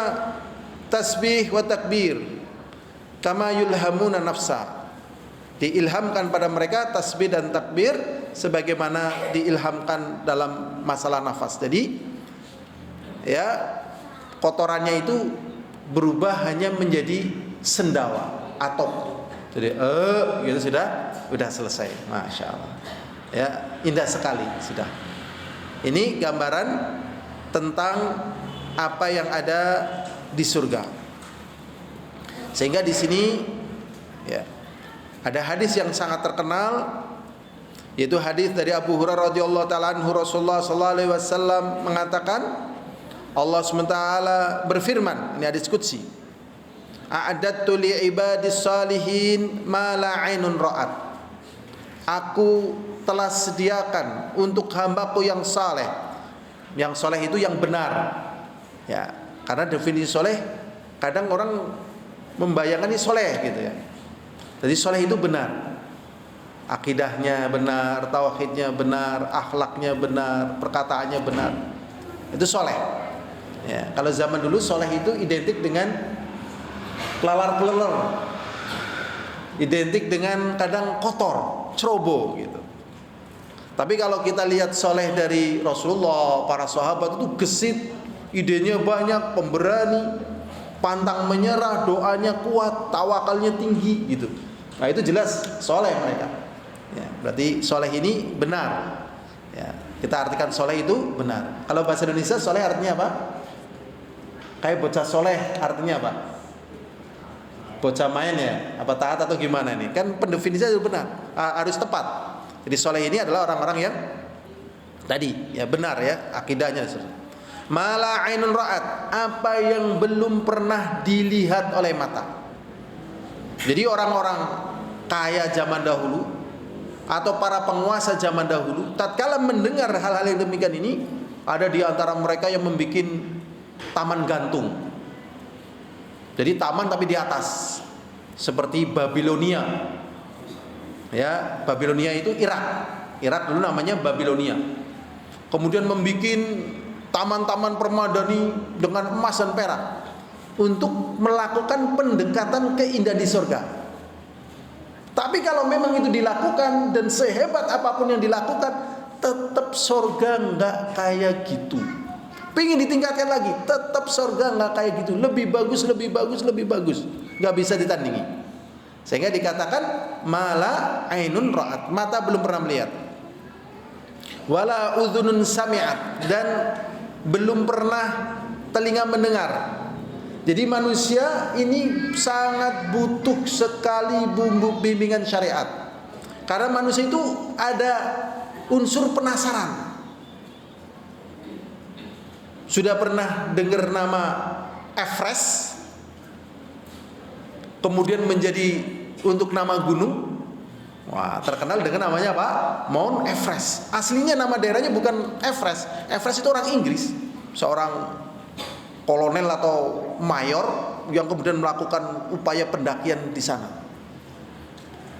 tasbih wa takbir kama yulhamuna nafsa. Diilhamkan pada mereka tasbih dan takbir sebagaimana diilhamkan dalam masalah nafas. Jadi ya kotorannya itu berubah hanya menjadi sendawa atau jadi gitu sudah selesai. Masya Allah, ya, indah sekali sudah. Ini gambaran tentang apa yang ada di surga. Sehingga di sini ya ada hadis yang sangat terkenal, yaitu hadis dari Abu Hurairah radhiyallahu taala anhu, Rasulullah sallallahu alaihi wasallam mengatakan, Allah SWT berfirman, ini hadis qudsi, a'adattu li ibadis salihin ma la ainun ra'at. Aku telah sediakan untuk hambaku yang saleh. Yang saleh itu yang benar. Ya, karena definisi soleh kadang orang membayangkan ini soleh gitu ya. Jadi soleh itu benar, akidahnya benar, tauhidnya benar, akhlaknya benar, perkataannya benar, itu soleh. Ya, kalau zaman dulu soleh itu identik dengan kelalar-keleler, identik dengan kadang kotor, ceroboh gitu. Tapi kalau kita lihat soleh dari Rasulullah, para sahabat itu gesit, idenya banyak, pemberani, pantang menyerah, doanya kuat, tawakalnya tinggi gitu. Nah itu jelas soleh mereka. Ya, berarti soleh ini benar. Ya, kita artikan soleh itu benar. Kalau bahasa Indonesia soleh artinya apa? Kayak bocah soleh artinya apa? Bocah main ya? Apa taat atau gimana nih? Kan pendefinisinya itu benar, harus tepat. Jadi soleh ini adalah orang-orang yang tadi ya benar ya akidahnya. Mala ainun ra'at, apa yang belum pernah dilihat oleh mata. Jadi orang-orang kaya zaman dahulu atau para penguasa zaman dahulu tatkala mendengar hal-hal yang demikian ini, ada di antara mereka yang membuat taman gantung. Jadi taman tapi di atas, seperti Babilonia. Ya, Babilonia itu Irak. Irak dulu namanya Babilonia. kemudian membuat taman-taman permadani dengan emas dan perak untuk melakukan pendekatan keindahan di surga. Tapi kalau memang itu dilakukan dan sehebat apapun yang dilakukan, tetap surga nggak kayak gitu. Pengen ditingkatkan lagi, tetap surga nggak kayak gitu. Lebih bagus, lebih bagus, lebih bagus. Nggak bisa ditandingi. Sehingga dikatakan mala ainun ra'at, mata belum pernah melihat. Wala udhunun sami'at, dan belum pernah telinga mendengar. Jadi manusia ini sangat butuh sekali bumbu bimbingan syariat. Karena manusia itu ada unsur penasaran. Sudah pernah dengar nama Everest? Kemudian menjadi untuk nama gunung. Wah, terkenal dengan namanya apa? Mount Everest. Aslinya nama daerahnya bukan Everest. Everest itu orang Inggris, seorang kolonel atau mayor yang kemudian melakukan upaya pendakian di sana.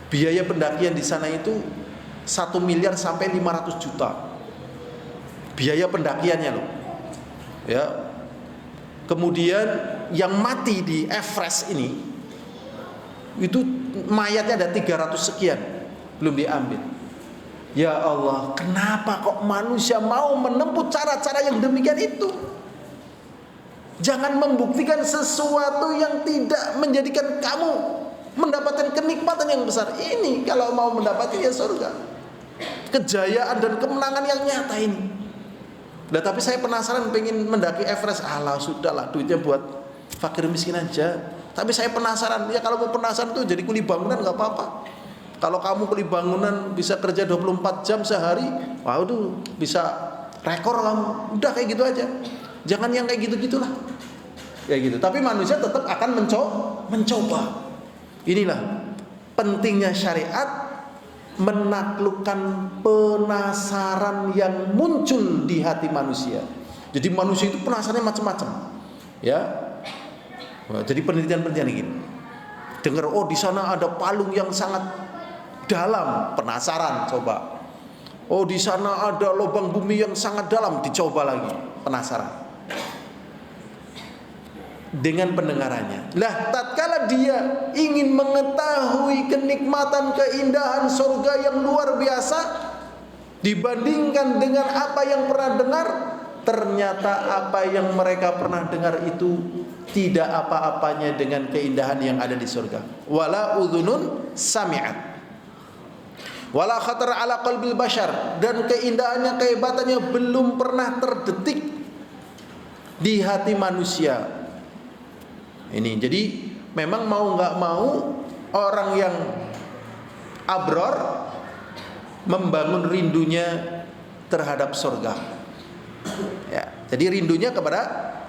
Biaya pendakian di sana itu 1 miliar sampai 500 juta. Biaya pendakiannya loh. Ya. Kemudian yang mati di Everest ini itu mayatnya ada 300 sekian, belum diambil. Ya Allah, kenapa kok manusia mau menempuh cara-cara yang demikian itu? Jangan membuktikan sesuatu yang tidak menjadikan kamu mendapatkan kenikmatan yang besar. Ini kalau mau mendapati ya surga, kejayaan dan kemenangan yang nyata ini. Nah, tapi saya penasaran pengen mendaki Everest. Alah, sudahlah, duitnya buat fakir miskin aja. Tapi saya penasaran, ya kalau mau penasaran tuh jadi kuli bangunan nggak apa-apa. Kalau kamu kuli bangunan bisa kerja 24 jam sehari, waduh, bisa rekor kamu. Udah kayak gitu aja. Jangan yang kayak gitu-gitulah. Ya gitu. Tapi manusia tetap akan mencoba. Inilah pentingnya syariat, menaklukkan penasaran yang muncul di hati manusia. Jadi manusia itu penasarannya macam-macam. Ya. Jadi penelitian-penelitian ini. Dengar, oh di sana ada palung yang sangat dalam, penasaran, coba. Oh di sana ada lubang bumi yang sangat dalam, dicoba lagi, penasaran. Dengan pendengarannya. Lah, tatkala dia ingin mengetahui kenikmatan keindahan surga yang luar biasa dibandingkan dengan apa yang pernah dengar, ternyata apa yang mereka pernah dengar itu tidak apa-apanya dengan keindahan yang ada di surga. Wala udhunun sami'at wala khatar ala qalbil bashar, dan keindahannya, kehebatannya belum pernah terdetik di hati manusia. Ini jadi memang mau nggak mau orang yang abror membangun rindunya terhadap surga. Ya, jadi rindunya kepada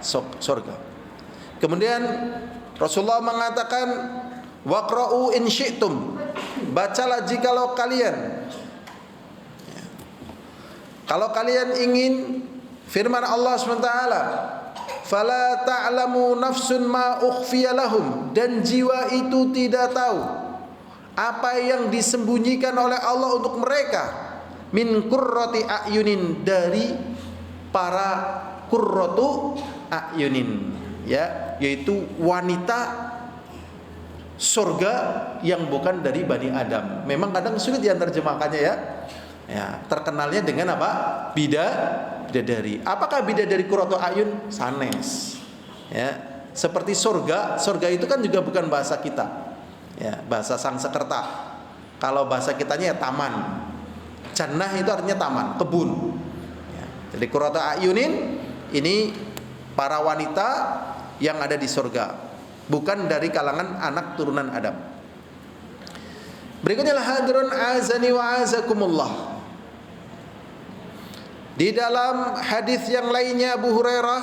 surga. Kemudian Rasulullah mengatakan waqra'u in syi'tum, bacalah jikalau kalian. Ya. Kalau kalian ingin, firman Allah SWT, fala ta'lamu nafsun ma ukhfiya lahum, dan jiwa itu tidak tahu apa yang disembunyikan oleh Allah untuk mereka, min qurrati a'yunin, dari para qurratu a'yunin, ya, yaitu wanita surga yang bukan dari Bani Adam. Memang kadang sulit diterjemahkannya ya. Ya, terkenalnya dengan apa? Bidadari. Apakah bidadari qurratu ayun? Sanes. Ya, seperti surga. Surga itu kan juga bukan bahasa kita. Ya, bahasa Sanskerta. Kalau bahasa kitanya ya taman. Jannah itu artinya taman, kebun. Ya, jadi qurratu ayunin ini para wanita yang ada di surga, bukan dari kalangan anak turunan Adam. Berikutnya hadirun azani wa azakumullah. Di dalam hadis yang lainnya Abu Hurairah,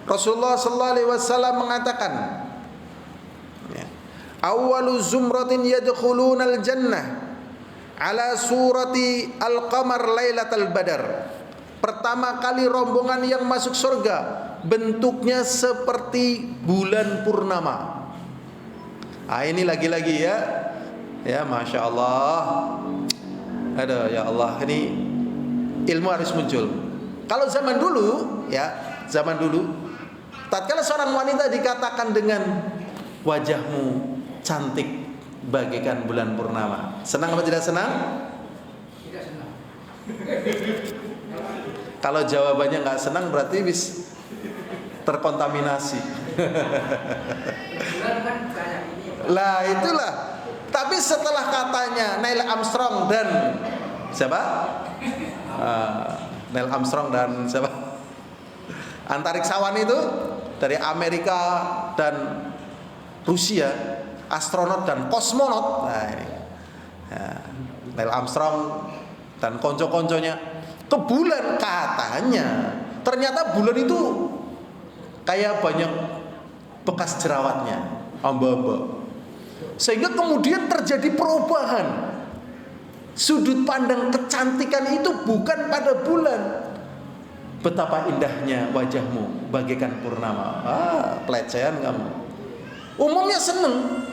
Rasulullah sallallahu alaihi wasallam mengatakan, ya, awwalu zumratin yadkhuluna al-jannah ala surati al-qamar lailatal badar. Pertama kali rombongan yang masuk surga bentuknya seperti bulan purnama. Ah, ini lagi-lagi ya. Ya, Masya Allah. Aduh, ya Allah, ini ilmu harus muncul. Kalau zaman dulu, ya, zaman dulu, tatkala seorang wanita dikatakan dengan wajahmu cantik bagaikan bulan purnama, senang apa tidak senang? Tidak senang. Kalau jawabannya nggak senang berarti bis terkontaminasi. Bulan kan kayak ini. Lah itulah. Tapi setelah katanya Neil Armstrong dan siapa? Neil Armstrong dan siapa? Antariksawan itu dari Amerika dan Rusia, astronot dan kosmonot. Nah, ini. Neil Armstrong dan konco-konconya ke bulan katanya. Ternyata bulan itu kayak banyak bekas jerawatnya, amba-amba. Sehingga kemudian terjadi perubahan. Sudut pandang kecantikan itu bukan pada bulan. Betapa indahnya wajahmu bagaikan purnama. Pelecehan kamu. Umumnya seneng.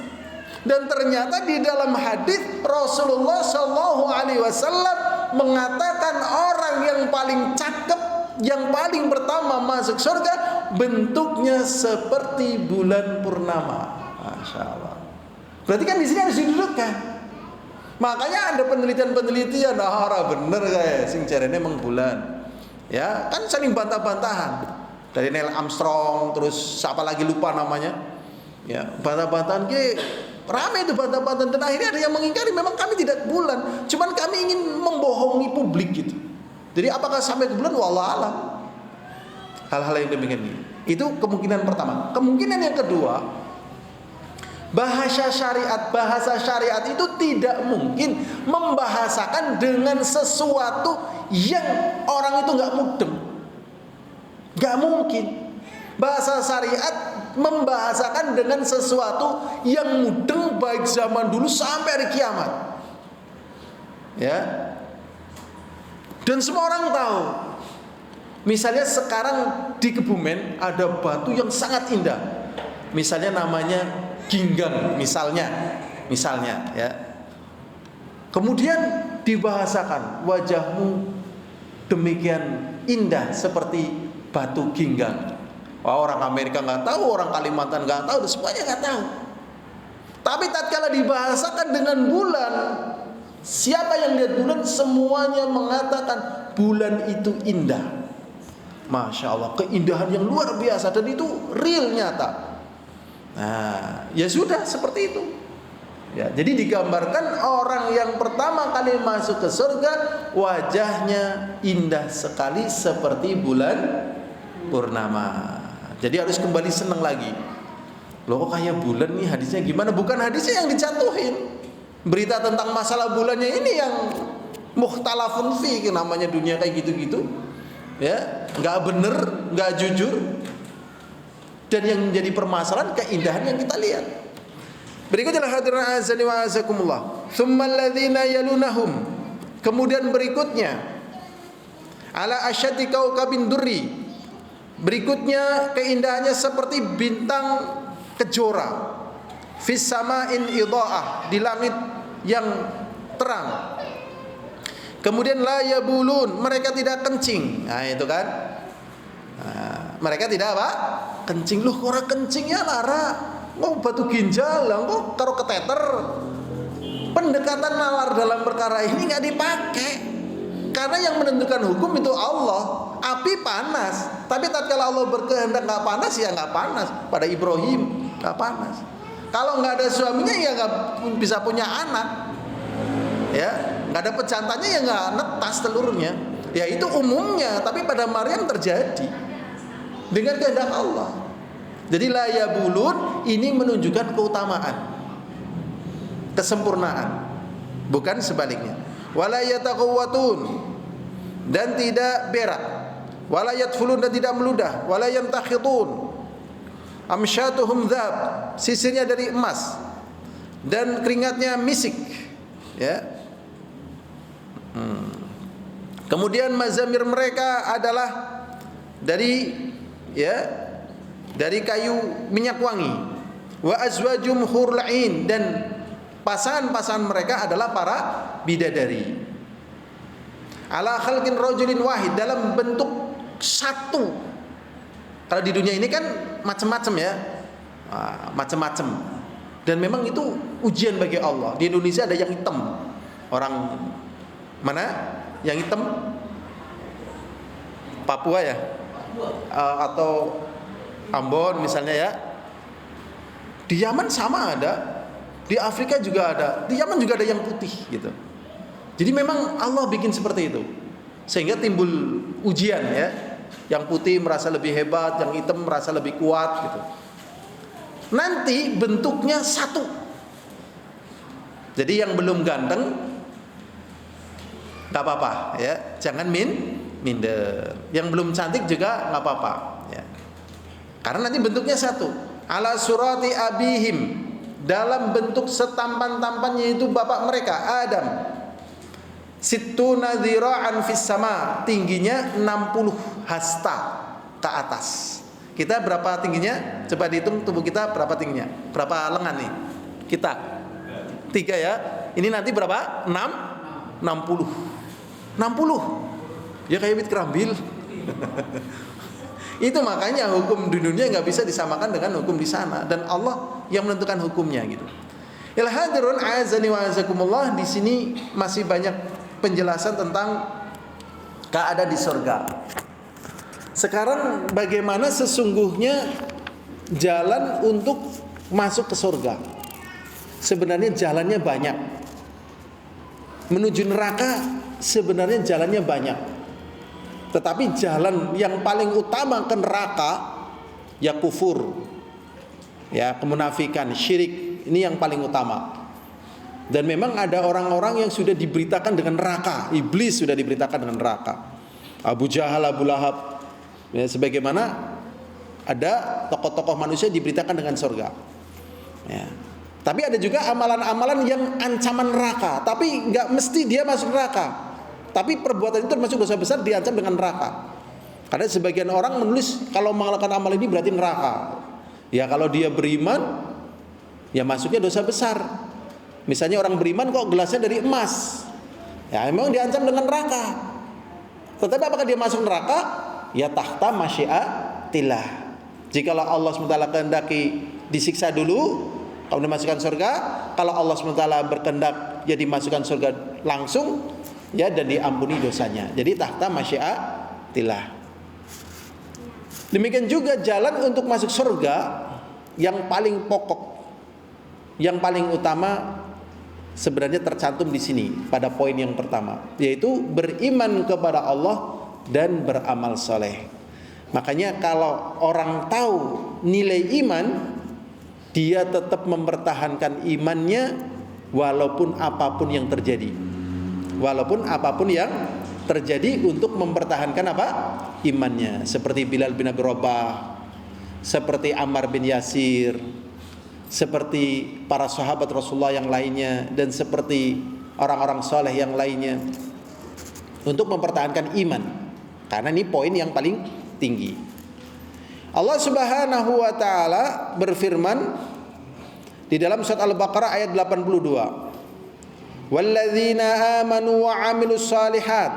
Dan ternyata di dalam hadis Rasulullah Shallallahu Alaihi Wasallam mengatakan orang yang paling cakep, yang paling pertama masuk surga bentuknya seperti bulan purnama. Masya Allah. Berarti kan di sini harus didudukkan. Makanya ada penelitian-penelitian, bener kayak sing jarene emang bulan. Ya, kan saling bantah-bantahan. Dari Neil Armstrong, terus siapa lagi lupa namanya. Ya, bantah-bantahan rame itu bantah-bantahan, dan akhirnya ada yang mengingkari memang kami tidak bulan, cuman kami ingin membohongi publik gitu. Jadi apakah sampai ke bulan, wallah alam. Hal-hal yang demikian ini. Itu kemungkinan pertama. Kemungkinan yang kedua, bahasa syariat itu tidak mungkin membahasakan dengan sesuatu yang orang itu nggak mudeng. Nggak mungkin. Bahasa syariat membahasakan dengan sesuatu yang mudeng baik zaman dulu sampai hari kiamat. Ya. Dan semua orang tahu. Misalnya sekarang di Kebumen ada batu yang sangat indah. Misalnya namanya Ginggang, misalnya ya. Kemudian dibahasakan, wajahmu demikian indah seperti batu Ginggang. Wah, orang Amerika nggak tahu, orang Kalimantan nggak tahu, dan semuanya nggak tahu. Tapi tatkala dibahasakan dengan bulan, siapa yang lihat bulan semuanya mengatakan bulan itu indah. Masya Allah, keindahan yang luar biasa, dan itu real, nyata. Nah, ya sudah seperti itu. Ya, jadi digambarkan orang yang pertama kali masuk ke surga wajahnya indah sekali seperti bulan purnama. Jadi harus kembali senang lagi. Loh, kok kayak bulan nih, hadisnya gimana? Bukan hadisnya yang dijatuhin. Berita tentang masalah bulannya ini yang mukhtalafun fi, namanya dunia kayak gitu-gitu. Ya, nggak bener, nggak jujur. Dan yang menjadi permasalahan keindahan yang kita lihat. Berikutnya hadirin azani wa azakumullah. Tsummal ladzina yalunahum. Kemudian berikutnya ala asyaddi kaukabin durri. Berikutnya keindahannya seperti bintang kejora. Fis sama'in idha'ah, di langit yang terang. Kemudian la yabulun, mereka tidak kencing. Nah, itu kan. Nah, mereka tidak apa? Kencing. Loh, orang kencingnya lara. Mau batu ginjal lah, kok karo keteter. Pendekatan nalar dalam perkara ini nggak dipakai. Karena yang menentukan hukum itu Allah. Api panas, tapi tatkala Allah berkehendak nggak panas, ya nggak panas. Pada Ibrahim nggak panas. Kalau nggak ada suaminya ya nggak bisa punya anak. Ya, nggak ada pejantannya ya nggak netas telurnya. Ya itu umumnya, tapi pada Maryam terjadi dengan kehendak Allah. Jadi la yabulun ini menunjukkan keutamaan, kesempurnaan, bukan sebaliknya. Wala yataqawwatun, dan tidak berak. Wala yatfulun, dan tidak meludah. Wala yantakhitun, amsyatuhum dzab, sisirnya dari emas dan keringatnya misik. Ya. Kemudian mazamir mereka adalah dari kayu minyak wangi. Wa azwajum hurul ain, dan pasangan-pasangan mereka adalah para bidadari. ala khalqin rajulin wahid, dalam bentuk satu. Kalau di dunia ini kan macam-macam ya, macam-macam. Dan memang itu ujian bagi Allah. Di Indonesia ada yang hitam. Orang mana? Yang hitam? Papua ya? Atau Ambon misalnya ya. Di Yaman sama ada. Di Afrika juga ada. Di Yaman juga ada yang putih gitu. Jadi memang Allah bikin seperti itu. Sehingga timbul ujian ya. Yang putih merasa lebih hebat, yang hitam merasa lebih kuat gitu. Nanti bentuknya satu. Jadi yang belum ganteng gak apa-apa ya, jangan minder. Yang belum cantik juga gak apa-apa ya. Karena nanti bentuknya satu. Ala surati abihim, dalam bentuk setampan-tampannya itu bapak mereka Adam. Sittuna dzira'an fis sama, tingginya 60 hasta ke atas. Kita berapa tingginya? Coba dihitung tubuh kita berapa tingginya? Berapa lengan nih? Kita 3 ya. Ini nanti berapa? 60. Ya kayak bit kerambil. Itu makanya hukum di dunia nggak bisa disamakan dengan hukum di sana, dan Allah yang menentukan hukumnya gitu. Ilhadirun azani wa azakumullah, di sini masih banyak penjelasan tentang keadaan di surga. Sekarang bagaimana sesungguhnya jalan untuk masuk ke surga? Sebenarnya jalannya banyak. Menuju neraka sebenarnya jalannya banyak. Tetapi jalan yang paling utama ke neraka ya kufur, ya kemunafikan, syirik, ini yang paling utama. Dan memang ada orang-orang yang sudah diberitakan dengan neraka. Iblis sudah diberitakan dengan neraka. Abu Jahal, Abu Lahab, ya, sebagaimana ada tokoh-tokoh manusia diberitakan dengan surga ya. Tapi ada juga amalan-amalan yang ancaman neraka, tapi nggak mesti dia masuk neraka. Tapi perbuatan itu termasuk dosa besar, diancam dengan neraka. Karena sebagian orang menulis kalau melakukan amal ini berarti neraka. Ya kalau dia beriman, ya masuknya dosa besar. Misalnya orang beriman kok gelasnya dari emas, ya memang diancam dengan neraka. Tetapi apakah dia masuk neraka? Ya tahta masyiatillah. Jikalau Allah SWT kehendaki disiksa dulu, kalau dimasukkan surga. Kalau Allah SWT berkehendak ya dimasukkan surga langsung, ya, dan diampuni dosanya. Jadi tahta masyiatillah. Demikian juga jalan untuk masuk surga yang paling pokok, yang paling utama sebenarnya tercantum di sini pada poin yang pertama, yaitu beriman kepada Allah dan beramal soleh. Makanya kalau orang tahu nilai iman, dia tetap mempertahankan imannya walaupun apapun yang terjadi. Walaupun apapun yang terjadi untuk mempertahankan apa? Imannya. Seperti Bilal bin Abi Rabah, seperti Ammar bin Yasir, seperti para sahabat Rasulullah yang lainnya, dan seperti orang-orang soleh yang lainnya, untuk mempertahankan iman. Karena ini poin yang paling tinggi. Allah Subhanahu wa taala berfirman di dalam surat Al-Baqarah ayat 82. Walladzina amanu wa 'amilus shalihat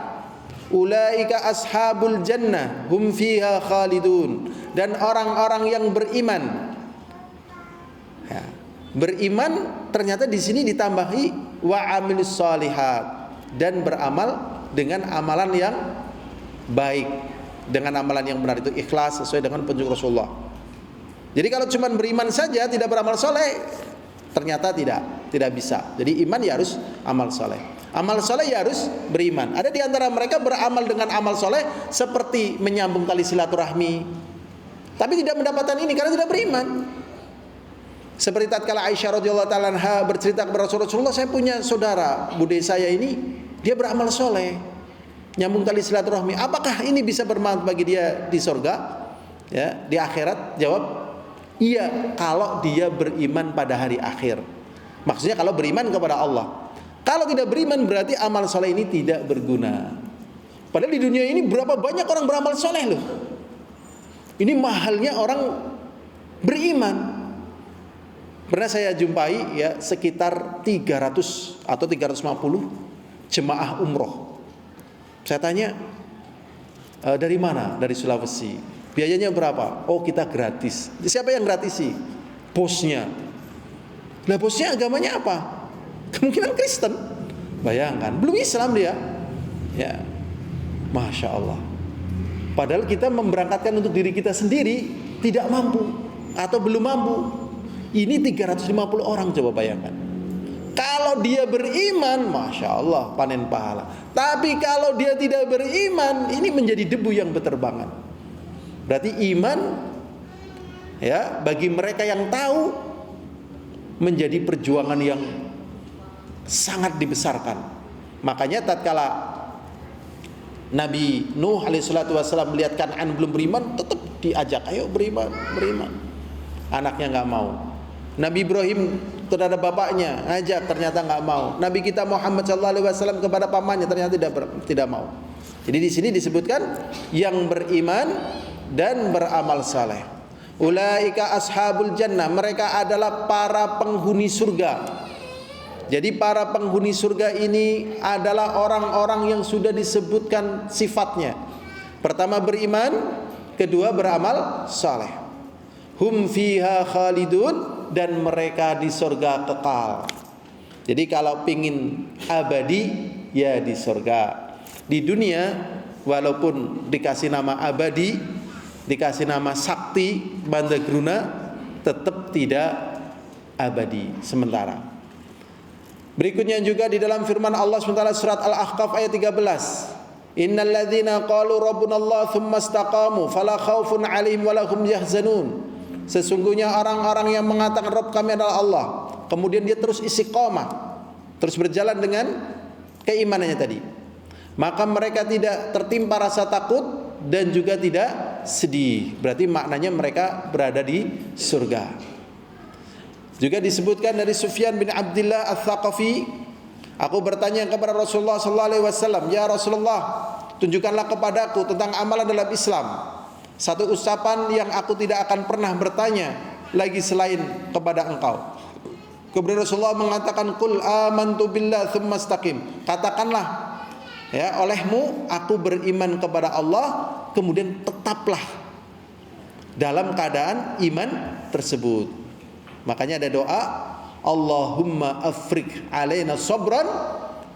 ulaika ashabul jannah hum fiha khalidun. Dan orang-orang yang beriman, ya, beriman ternyata di sini ditambahi wa 'amilus shalihat, dan beramal dengan amalan yang baik, dengan amalan yang benar, itu ikhlas sesuai dengan petunjuk Rasulullah. Jadi kalau cuma beriman saja tidak beramal soleh, ternyata tidak bisa. Jadi iman ya harus amal soleh, amal soleh ya harus beriman. Ada di antara mereka beramal dengan amal soleh seperti menyambung tali silaturahmi, tapi tidak mendapatkan ini karena tidak beriman. Seperti tatkala Aisyah radhiyallahu taala anha bercerita kepada Rasulullah, saya punya saudara bude saya ini, dia beramal soleh, nyambung tali silaturahmi. Apakah ini bisa bermanfaat bagi dia di surga? Ya, di akhirat? Jawab, iya, kalau dia beriman pada hari akhir. Maksudnya kalau beriman kepada Allah. Kalau tidak beriman berarti amal soleh ini tidak berguna. Padahal di dunia ini berapa banyak orang beramal soleh loh. Ini mahalnya orang beriman. Pernah saya jumpai ya sekitar 300 atau 350 jemaah umroh. Saya tanya, dari mana? Dari Sulawesi. Biayanya berapa? Oh, kita gratis. Siapa yang gratisi? Bosnya. Lah bosnya agamanya apa? Kemungkinan Kristen. Bayangkan, belum Islam dia. Ya, Masya Allah. Padahal kita memberangkatkan untuk diri kita sendiri tidak mampu atau belum mampu. Ini 350 orang, coba bayangkan. Kalau dia beriman, Masya Allah, panen pahala. Tapi kalau dia tidak beriman, ini menjadi debu yang berterbangan. Berarti iman, ya, bagi mereka yang tahu, menjadi perjuangan yang sangat dibesarkan. Makanya tatkala Nabi Nuh alaihissalatu wassalam melihat Kan'an belum beriman, tetap diajak, ayo beriman. Anaknya nggak mau. Nabi Ibrahim terhadap bapaknya ngajak, ternyata nggak mau. Nabi kita Muhammad SAW kepada pamannya ternyata tidak mau. Jadi di sini disebutkan yang beriman dan beramal saleh. Ulaika ashabul jannah, mereka adalah para penghuni surga. Jadi para penghuni surga ini adalah orang-orang yang sudah disebutkan sifatnya. Pertama beriman, kedua beramal saleh. Hum fiha khalidun, dan mereka di surga kekal. Jadi kalau pingin abadi, ya di surga. Di dunia walaupun dikasih nama abadi, dikasih nama sakti, mandagruna, tetap tidak abadi, sementara. Berikutnya juga di dalam firman Allah SWT surat Al-Ahqaf ayat 13. Innal ladzina qalu rabbunallah tsumma istaqamu fala khaufun 'alaihim wa lahum yahzanun. Sesungguhnya orang-orang yang mengatakan Rabb kami adalah Allah, kemudian dia terus istiqamah, terus berjalan dengan keimanannya tadi, maka mereka tidak tertimpa rasa takut dan juga tidak sedih. Berarti maknanya mereka berada di surga. Juga disebutkan dari Sufyan bin Abdullah Ats-Tsaqafi, aku bertanya kepada Rasulullah SAW, ya Rasulullah, tunjukkanlah kepadaku tentang amalan dalam Islam, satu ucapan yang aku tidak akan pernah bertanya lagi selain kepada engkau. Kemudian Rasulullah mengatakan, qul amantu billah tsumma istaqim. Katakanlah, ya, olehmu aku beriman kepada Allah, kemudian tetaplah dalam keadaan iman tersebut. Makanya ada doa, Allahumma afriq alaina sabran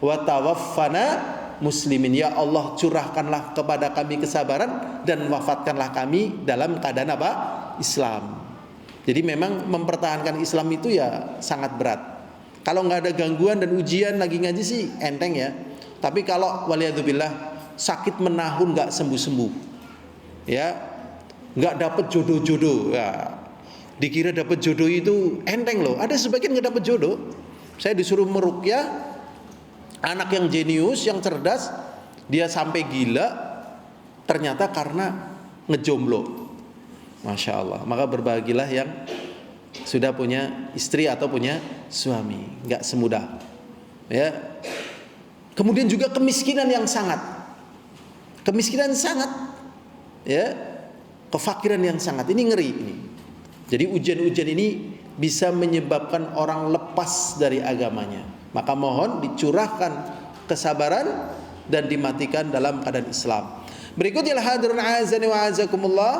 wa tawaffana muslimin. Ya Allah, curahkanlah kepada kami kesabaran dan wafatkanlah kami dalam keadaan apa? Islam. Jadi memang mempertahankan Islam itu ya sangat berat. Kalau nggak ada gangguan dan ujian lagi ngaji sih enteng ya. Tapi kalau waliyadzubillah sakit menahun nggak sembuh-sembuh, ya, nggak dapat jodoh-jodoh, ya, dikira dapat jodoh itu enteng loh. Ada sebagian nggak dapat jodoh. Saya disuruh meruqyah anak yang jenius, yang cerdas, dia sampai gila, ternyata karena ngejomblo. Masya Allah. Maka berbahagialah yang sudah punya istri atau punya suami. Nggak semudah, ya. Kemudian juga kemiskinan yang sangat, ya, kefakiran yang sangat. Ini ngeri ini. Jadi ujian-ujian ini bisa menyebabkan orang lepas dari agamanya. Maka mohon dicurahkan kesabaran dan dimatikan dalam keadaan Islam. Berikutnya hadirin azani wa azakumullah.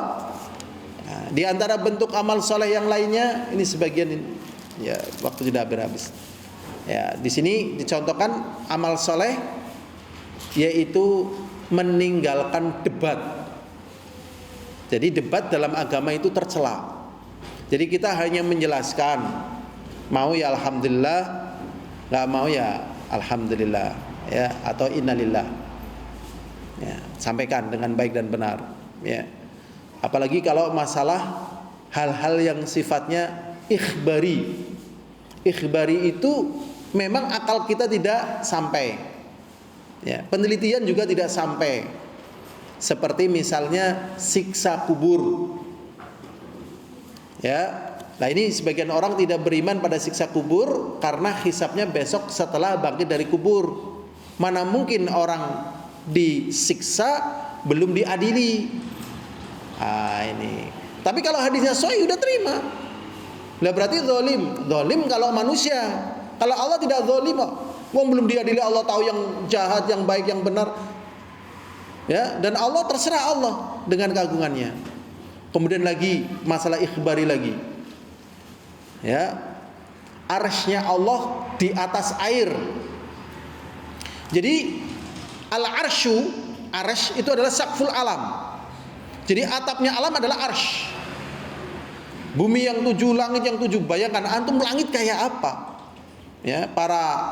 Nah, di antara bentuk amal soleh yang lainnya, ini sebagian ini, ya, waktu sudah habis. Ya, di sini dicontohkan amal soleh, yaitu meninggalkan debat. Jadi debat dalam agama itu tercela. Jadi kita hanya menjelaskan, mau ya alhamdulillah, nggak mau ya alhamdulillah, ya, atau innalillah, ya, sampaikan dengan baik dan benar, ya. Apalagi kalau masalah hal-hal yang sifatnya ikhbari itu memang akal kita tidak sampai, ya, penelitian juga tidak sampai. Seperti misalnya siksa kubur, ya. Nah ini sebagian orang tidak beriman pada siksa kubur karena hisabnya besok setelah bangkit dari kubur. Mana mungkin orang disiksa belum diadili. Ini. Tapi kalau hadisnya sahih udah terima. Lah berarti zalim kalau manusia. Kalau Allah tidak zalim, wong belum diadili, Allah tahu yang jahat, yang baik, yang benar. Ya, dan Allah terserah Allah dengan keagungannya. Kemudian lagi masalah ikhbari lagi. Ya. Arsy-nya Allah di atas air. Jadi al-arsyu, arsy itu adalah saqful alam. Jadi atapnya alam adalah arsy. Bumi yang 7, langit yang 7. Bayangkan antum langit kayak apa? Ya, para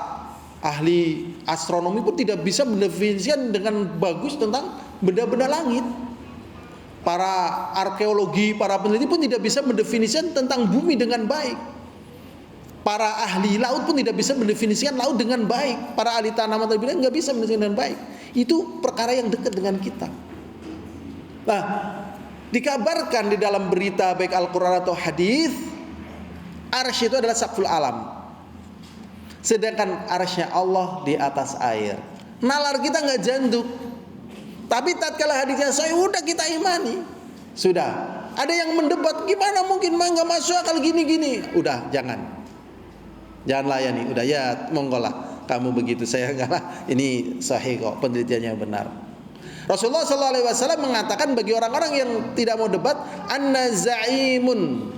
ahli astronomi pun tidak bisa mendefinisikan dengan bagus tentang benda-benda langit. Para arkeologi, para peneliti pun tidak bisa mendefinisikan tentang bumi dengan baik. Para ahli laut pun tidak bisa mendefinisikan laut dengan baik. Para ahli tanaman tadi nggak bisa mendefinisikan dengan baik. Itu perkara yang dekat dengan kita. Nah, dikabarkan di dalam berita baik Al-Quran atau hadis, arsy itu adalah saqful alam. Sedangkan arsy-nya Allah di atas air. Nalar kita nggak janduk. Tapi tatkala hadisnya saya udah kita imani. Sudah. Ada yang mendebat, gimana mungkin nggak masuk akal gini-gini. Udah, jangan layani. Udah ya, monggo lah. Kamu begitu, saya enggak lah. Ini sahih kok, penelitiannya benar. Rasulullah SAW mengatakan bagi orang-orang yang tidak mau debat, anna za'imun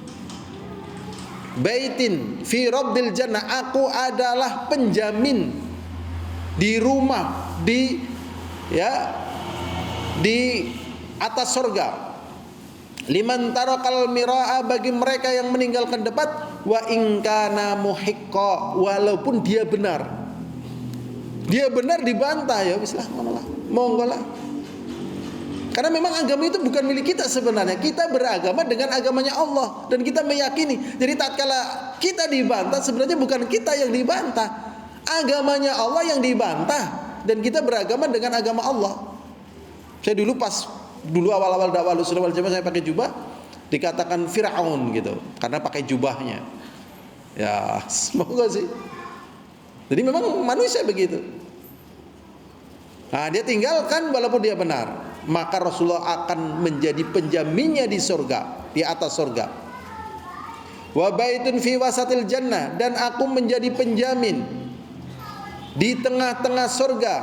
baitin fi rabbil jannah, aku adalah penjamin di rumah di atas surga. Liman tarakal miraa, bagi mereka yang meninggalkan debat, wa in kana muhiqqa, walaupun dia benar. Dia benar dibantah, ya bismillah, monggo lah. Karena memang agama itu bukan milik kita sebenarnya. Kita beragama dengan agamanya Allah dan kita meyakini. Jadi tatkala kita dibantah, sebenarnya bukan kita yang dibantah, agamanya Allah yang dibantah, dan kita beragama dengan agama Allah. Saya dulu awal-awal dakwah Ahlussunnah wal Jamaah, saya pakai jubah, dikatakan Firaun gitu karena pakai jubahnya. Ya, semoga sih. Jadi memang manusia begitu. Nah, dia tinggalkan walaupun dia benar. Maka Rasulullah akan menjadi penjaminnya di surga, di atas surga. Wa baitun fi wasatil jannah, dan aku menjadi penjamin di tengah-tengah surga,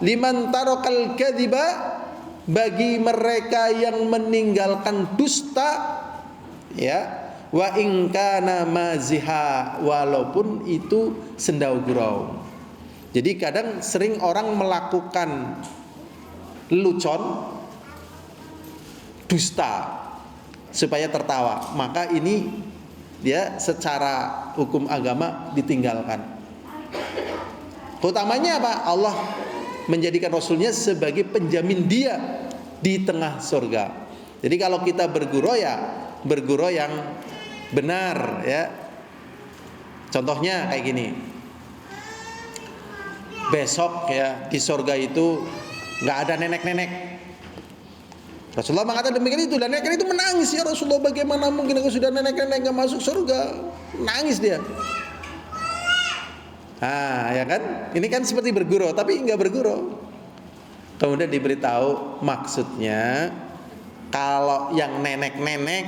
liman tarakal kadhiba, bagi mereka yang meninggalkan dusta, ya, wa in kana maziha, walaupun itu sendau gurau. Jadi kadang sering orang melakukan lelucon, dusta supaya tertawa, maka ini dia secara hukum agama ditinggalkan. Utamanya apa? Allah menjadikan Rasulnya sebagai penjamin dia di tengah surga. Jadi kalau kita bergurau, ya bergurau yang benar, ya. Contohnya kayak gini. Besok ya di surga itu nggak ada nenek-nenek. Rasulullah mengatakan demikian itu, dan nenek itu menangis, ya Rasulullah, bagaimana mungkin aku sudah nenek-nenek nggak masuk surga? Nangis dia. Ah, ya kan? Ini kan seperti bergurau, tapi nggak bergurau. Kemudian diberitahu maksudnya, kalau yang nenek-nenek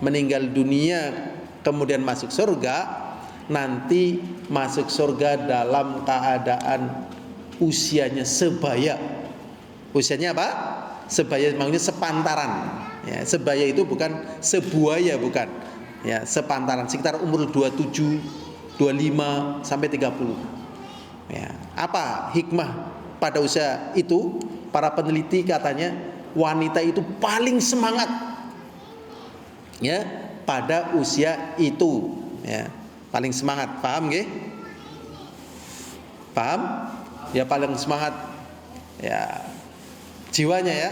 meninggal dunia kemudian masuk surga, nanti masuk surga dalam keadaan usianya sebaya. Usianya apa? Sebaya, maksudnya sepantaran. Ya, sebaya itu bukan sebuaya, bukan. Ya, sepantaran, sekitar umur 27, 25 sampai 30. Ya, apa hikmah pada usia itu? Para peneliti katanya wanita itu paling semangat, ya, pada usia itu, ya, paling semangat. Paham nggih? Paham? Ya, paling semangat, ya, jiwanya, ya,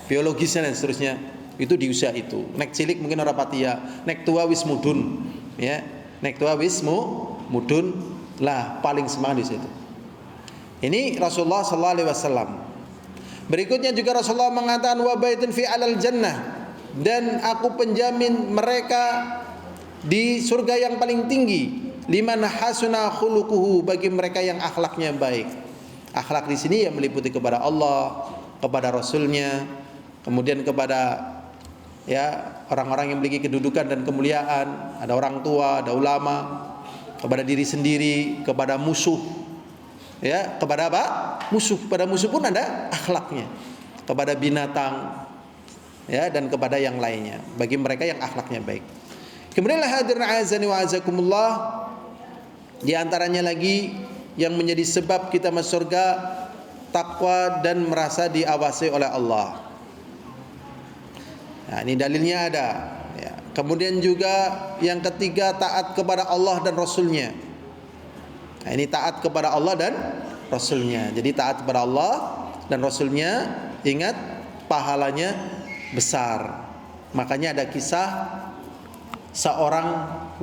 biologisnya dan seterusnya itu di usia itu. Nek cilik mungkin ora pati, ya, nek tua wis mudun, ya, nek tua wis mudun lah, paling semangat di situ. Ini Rasulullah sallallahu alaihi wasallam. Berikutnya juga Rasulullah mengatakan wa baitun fi alal jannah, dan aku penjamin mereka di surga yang paling tinggi, liman hasuna khuluquhu, bagi mereka yang akhlaknya baik. Akhlak di sini yang meliputi kepada Allah, kepada Rasulnya, kemudian kepada, ya, orang-orang yang memiliki kedudukan dan kemuliaan, ada orang tua, ada ulama, kepada diri sendiri, kepada musuh, ya, kepada apa? Musuh. Pada musuh pun ada akhlaknya. kepada binatang, ya, dan kepada yang lainnya, bagi mereka yang akhlaknya baik. Kemudian hadirin azani wa azakumullah, di antaranya lagi yang menjadi sebab kita masuk surga, takwa dan merasa diawasi oleh Allah. Nah, ini dalilnya ada, ya. Kemudian juga yang ketiga, taat kepada Allah dan Rasulnya. Nah, ini taat kepada Allah dan Rasulnya. Jadi taat kepada Allah dan Rasulnya, ingat pahalanya besar. Makanya ada kisah seorang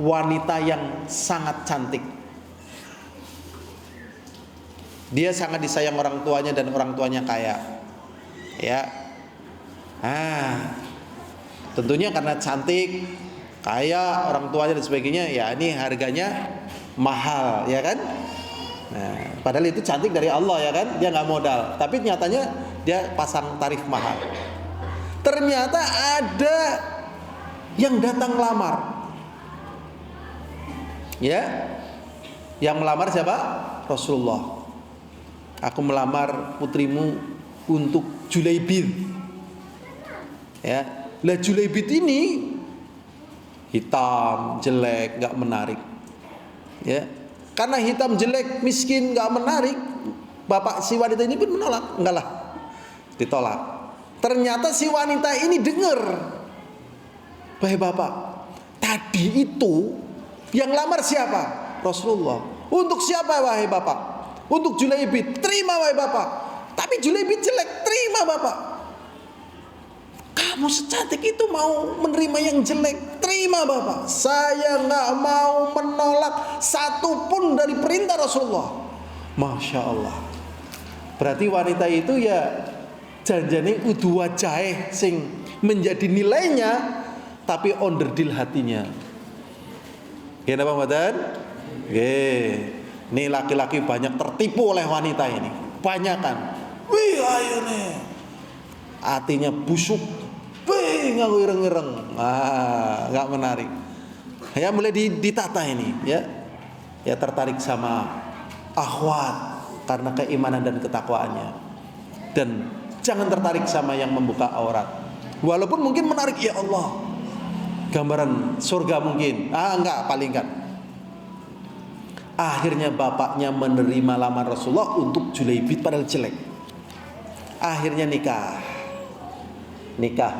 wanita yang sangat cantik. Dia sangat disayang orang tuanya dan orang tuanya kaya. Ya. Tentunya karena cantik, kaya, orang tuanya dan sebagainya, ya ini harganya mahal, ya kan? Nah, padahal itu cantik dari Allah, ya kan? Dia nggak modal, tapi nyatanya dia pasang tarif mahal. Ternyata ada yang datang lamar. Ya. Yang melamar siapa? Rasulullah. Aku melamar putrimu untuk Julaibid. Ya. Lah Julaibid ini hitam, jelek, nggak menarik. Ya. Karena hitam, jelek, miskin, nggak menarik, bapak si wanita ini pun menolak. Enggak lah, ditolak. Ternyata si wanita ini dengar, wahai bapak, tadi itu yang lamar siapa? Rasulullah. Untuk siapa wahai bapak? Untuk Julaibid. Terima wahai bapak. Tapi Julaibid jelek, terima bapak. Kamu secantik itu mau menerima yang jelek, terima bapak. Saya nggak mau menolak satu pun dari perintah Rasulullah. Masya Allah. Berarti wanita itu ya janjane kudu wajahe sing menjadi nilainya, tapi onderdil hatinya. Kenapa mboten? Nggih. Ini laki-laki banyak tertipu oleh wanita ini. Banyak kan. Wih ayo nih. Hatinya busuk. Wih ngaku ireng-ireng. Nggak menarik. Ya mulai ditata ini, ya. Ya tertarik sama akhwat karena keimanan dan ketakwaannya. Dan jangan tertarik sama yang membuka aurat. Walaupun mungkin menarik, ya Allah. Gambaran surga mungkin. Enggak, paling enggak. Akhirnya bapaknya menerima lamar Rasulullah untuk Julaibid padahal jelek. Akhirnya nikah,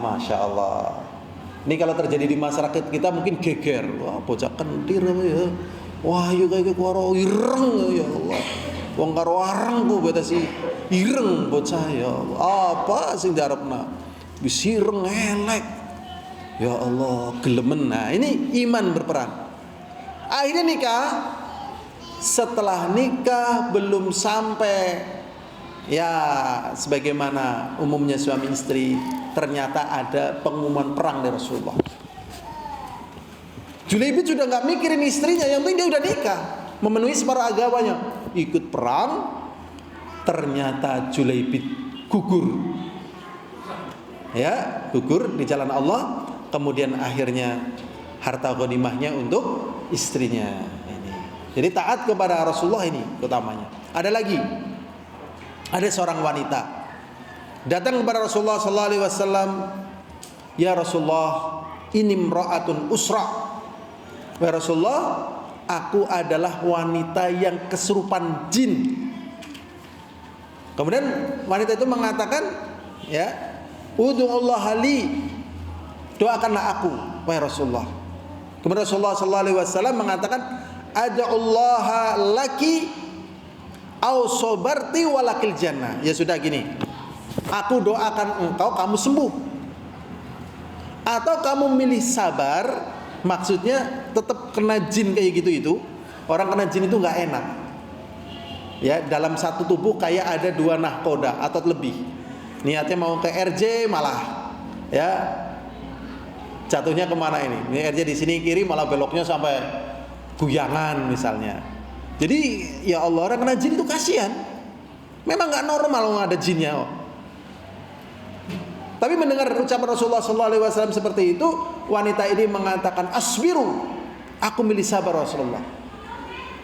Masya Allah. Ini kalau terjadi di masyarakat kita mungkin geger. Wah bocah kentir apa ya. Wah yuk kayak kuaro ireng ya Allah. Wong karo areng ku beta si ireng bocah ya Allah. Apa sing diarepna? Wis ireng elek. Ya Allah, gelemen. Nah, ini iman berperan. Akhirnya nikah. Setelah nikah belum sampai, ya sebagaimana umumnya suami istri, ternyata ada pengumuman perang dari Rasulullah. Julaibid sudah nggak mikirin istrinya, yang penting dia udah nikah, memenuhi separuh agamanya, ikut perang. Ternyata Julaibid gugur, ya gugur di jalan Allah. Kemudian akhirnya harta ghanimahnya untuk istrinya. Jadi taat kepada Rasulullah ini utamanya. Ada lagi, ada seorang wanita datang kepada Rasulullah sallallahu alaihi wasallam, "Ya Rasulullah, ini imra'atun usra." Ya Rasulullah, aku adalah wanita yang kesurupan jin. Kemudian wanita itu mengatakan, ya, "Ud'ullaha li." Doakanlah aku, wahai Rasulullah. Kemudian Rasulullah sallallahu alaihi wasallam mengatakan, "Ad'ullaha laki au sobarti walakil jannah." Ya sudah gini, aku doakan engkau kamu sembuh, atau kamu milih sabar. Maksudnya tetap kena jin kayak gitu itu. Orang kena jin itu nggak enak. Ya dalam satu tubuh kayak ada 2 nahkoda atau lebih. Niatnya mau ke RJ malah, ya jatuhnya kemana ini? Ini RJ di sini kiri malah beloknya sampai Guyangan misalnya. Jadi ya Allah, orang kena jin itu kasihan. Memang nggak normal kalau ada jinnya. Tapi mendengar ucapan Rasulullah SAW seperti itu, wanita ini mengatakan, "Asbiru, aku milih sabar Rasulullah.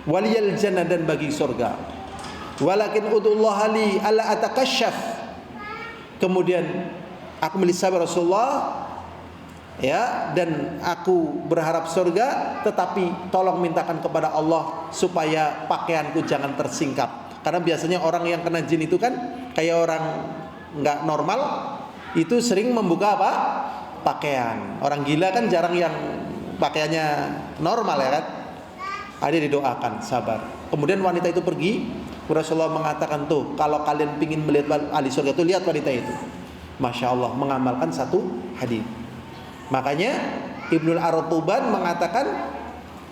Waliyal jannah, dan bagi surga. Walakin udullah li alla atakasyaf." kemudian aku milih sahabat Rasulullah, ya, dan aku berharap surga, tetapi tolong mintakan kepada Allah supaya pakaianku jangan tersingkap. Karena biasanya orang yang kena jin itu kan kayak orang nggak normal, itu sering membuka apa? Pakaian. Orang gila kan jarang yang pakaiannya normal, ya kan? Ada didoakan, sabar. Kemudian wanita itu pergi, Rasulullah mengatakan, tuh kalau kalian ingin melihat ahli surga itu, lihat wanita itu. Masya Allah, mengamalkan satu hadis. Makanya Ibnul Artuban mengatakan,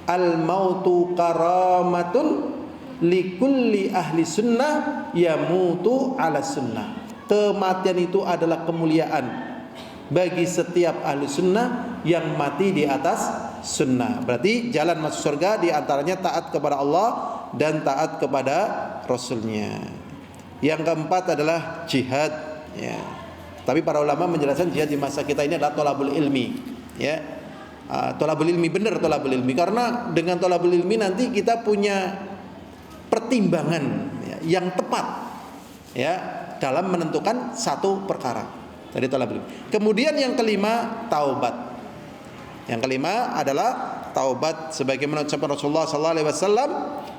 al-mautu karamatun likulli ahli sunnah yamutu ala sunnah. Kematian itu adalah kemuliaan bagi setiap ahli sunnah yang mati di atas sunnah. Berarti jalan masuk surga diantaranya taat kepada Allah dan taat kepada Rasulnya. Yang keempat adalah jihad, ya. Tapi para ulama menjelaskan jihad di masa kita ini adalah thalabul ilmi, ya. Thalabul ilmi, benar thalabul ilmi, karena dengan thalabul ilmi nanti kita punya pertimbangan, ya, yang tepat, ya, dalam menentukan satu perkara. Dari thalabul ilmi. Kemudian yang kelima, taubat. Yang kelima adalah taubat, sebagaimana ucapan Rasulullah sallallahu alaihi wasallam,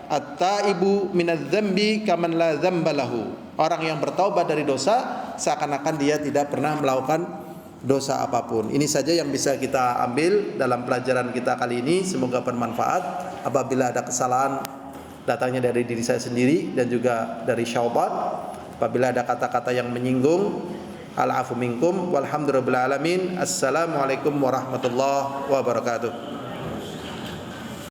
at-taibu minadz-dzambi kaman la dzamba lahu. Orang yang bertaubat dari dosa seakan-akan dia tidak pernah melakukan dosa apapun. Ini saja yang bisa kita ambil dalam pelajaran kita kali ini. Semoga bermanfaat. Apabila ada kesalahan, datangnya dari diri saya sendiri dan juga dari syaitan. Apabila ada kata-kata yang menyinggung, al-afu minkum walhamdulillahil alamin. Assalamualaikum warahmatullahi wabarakatuh.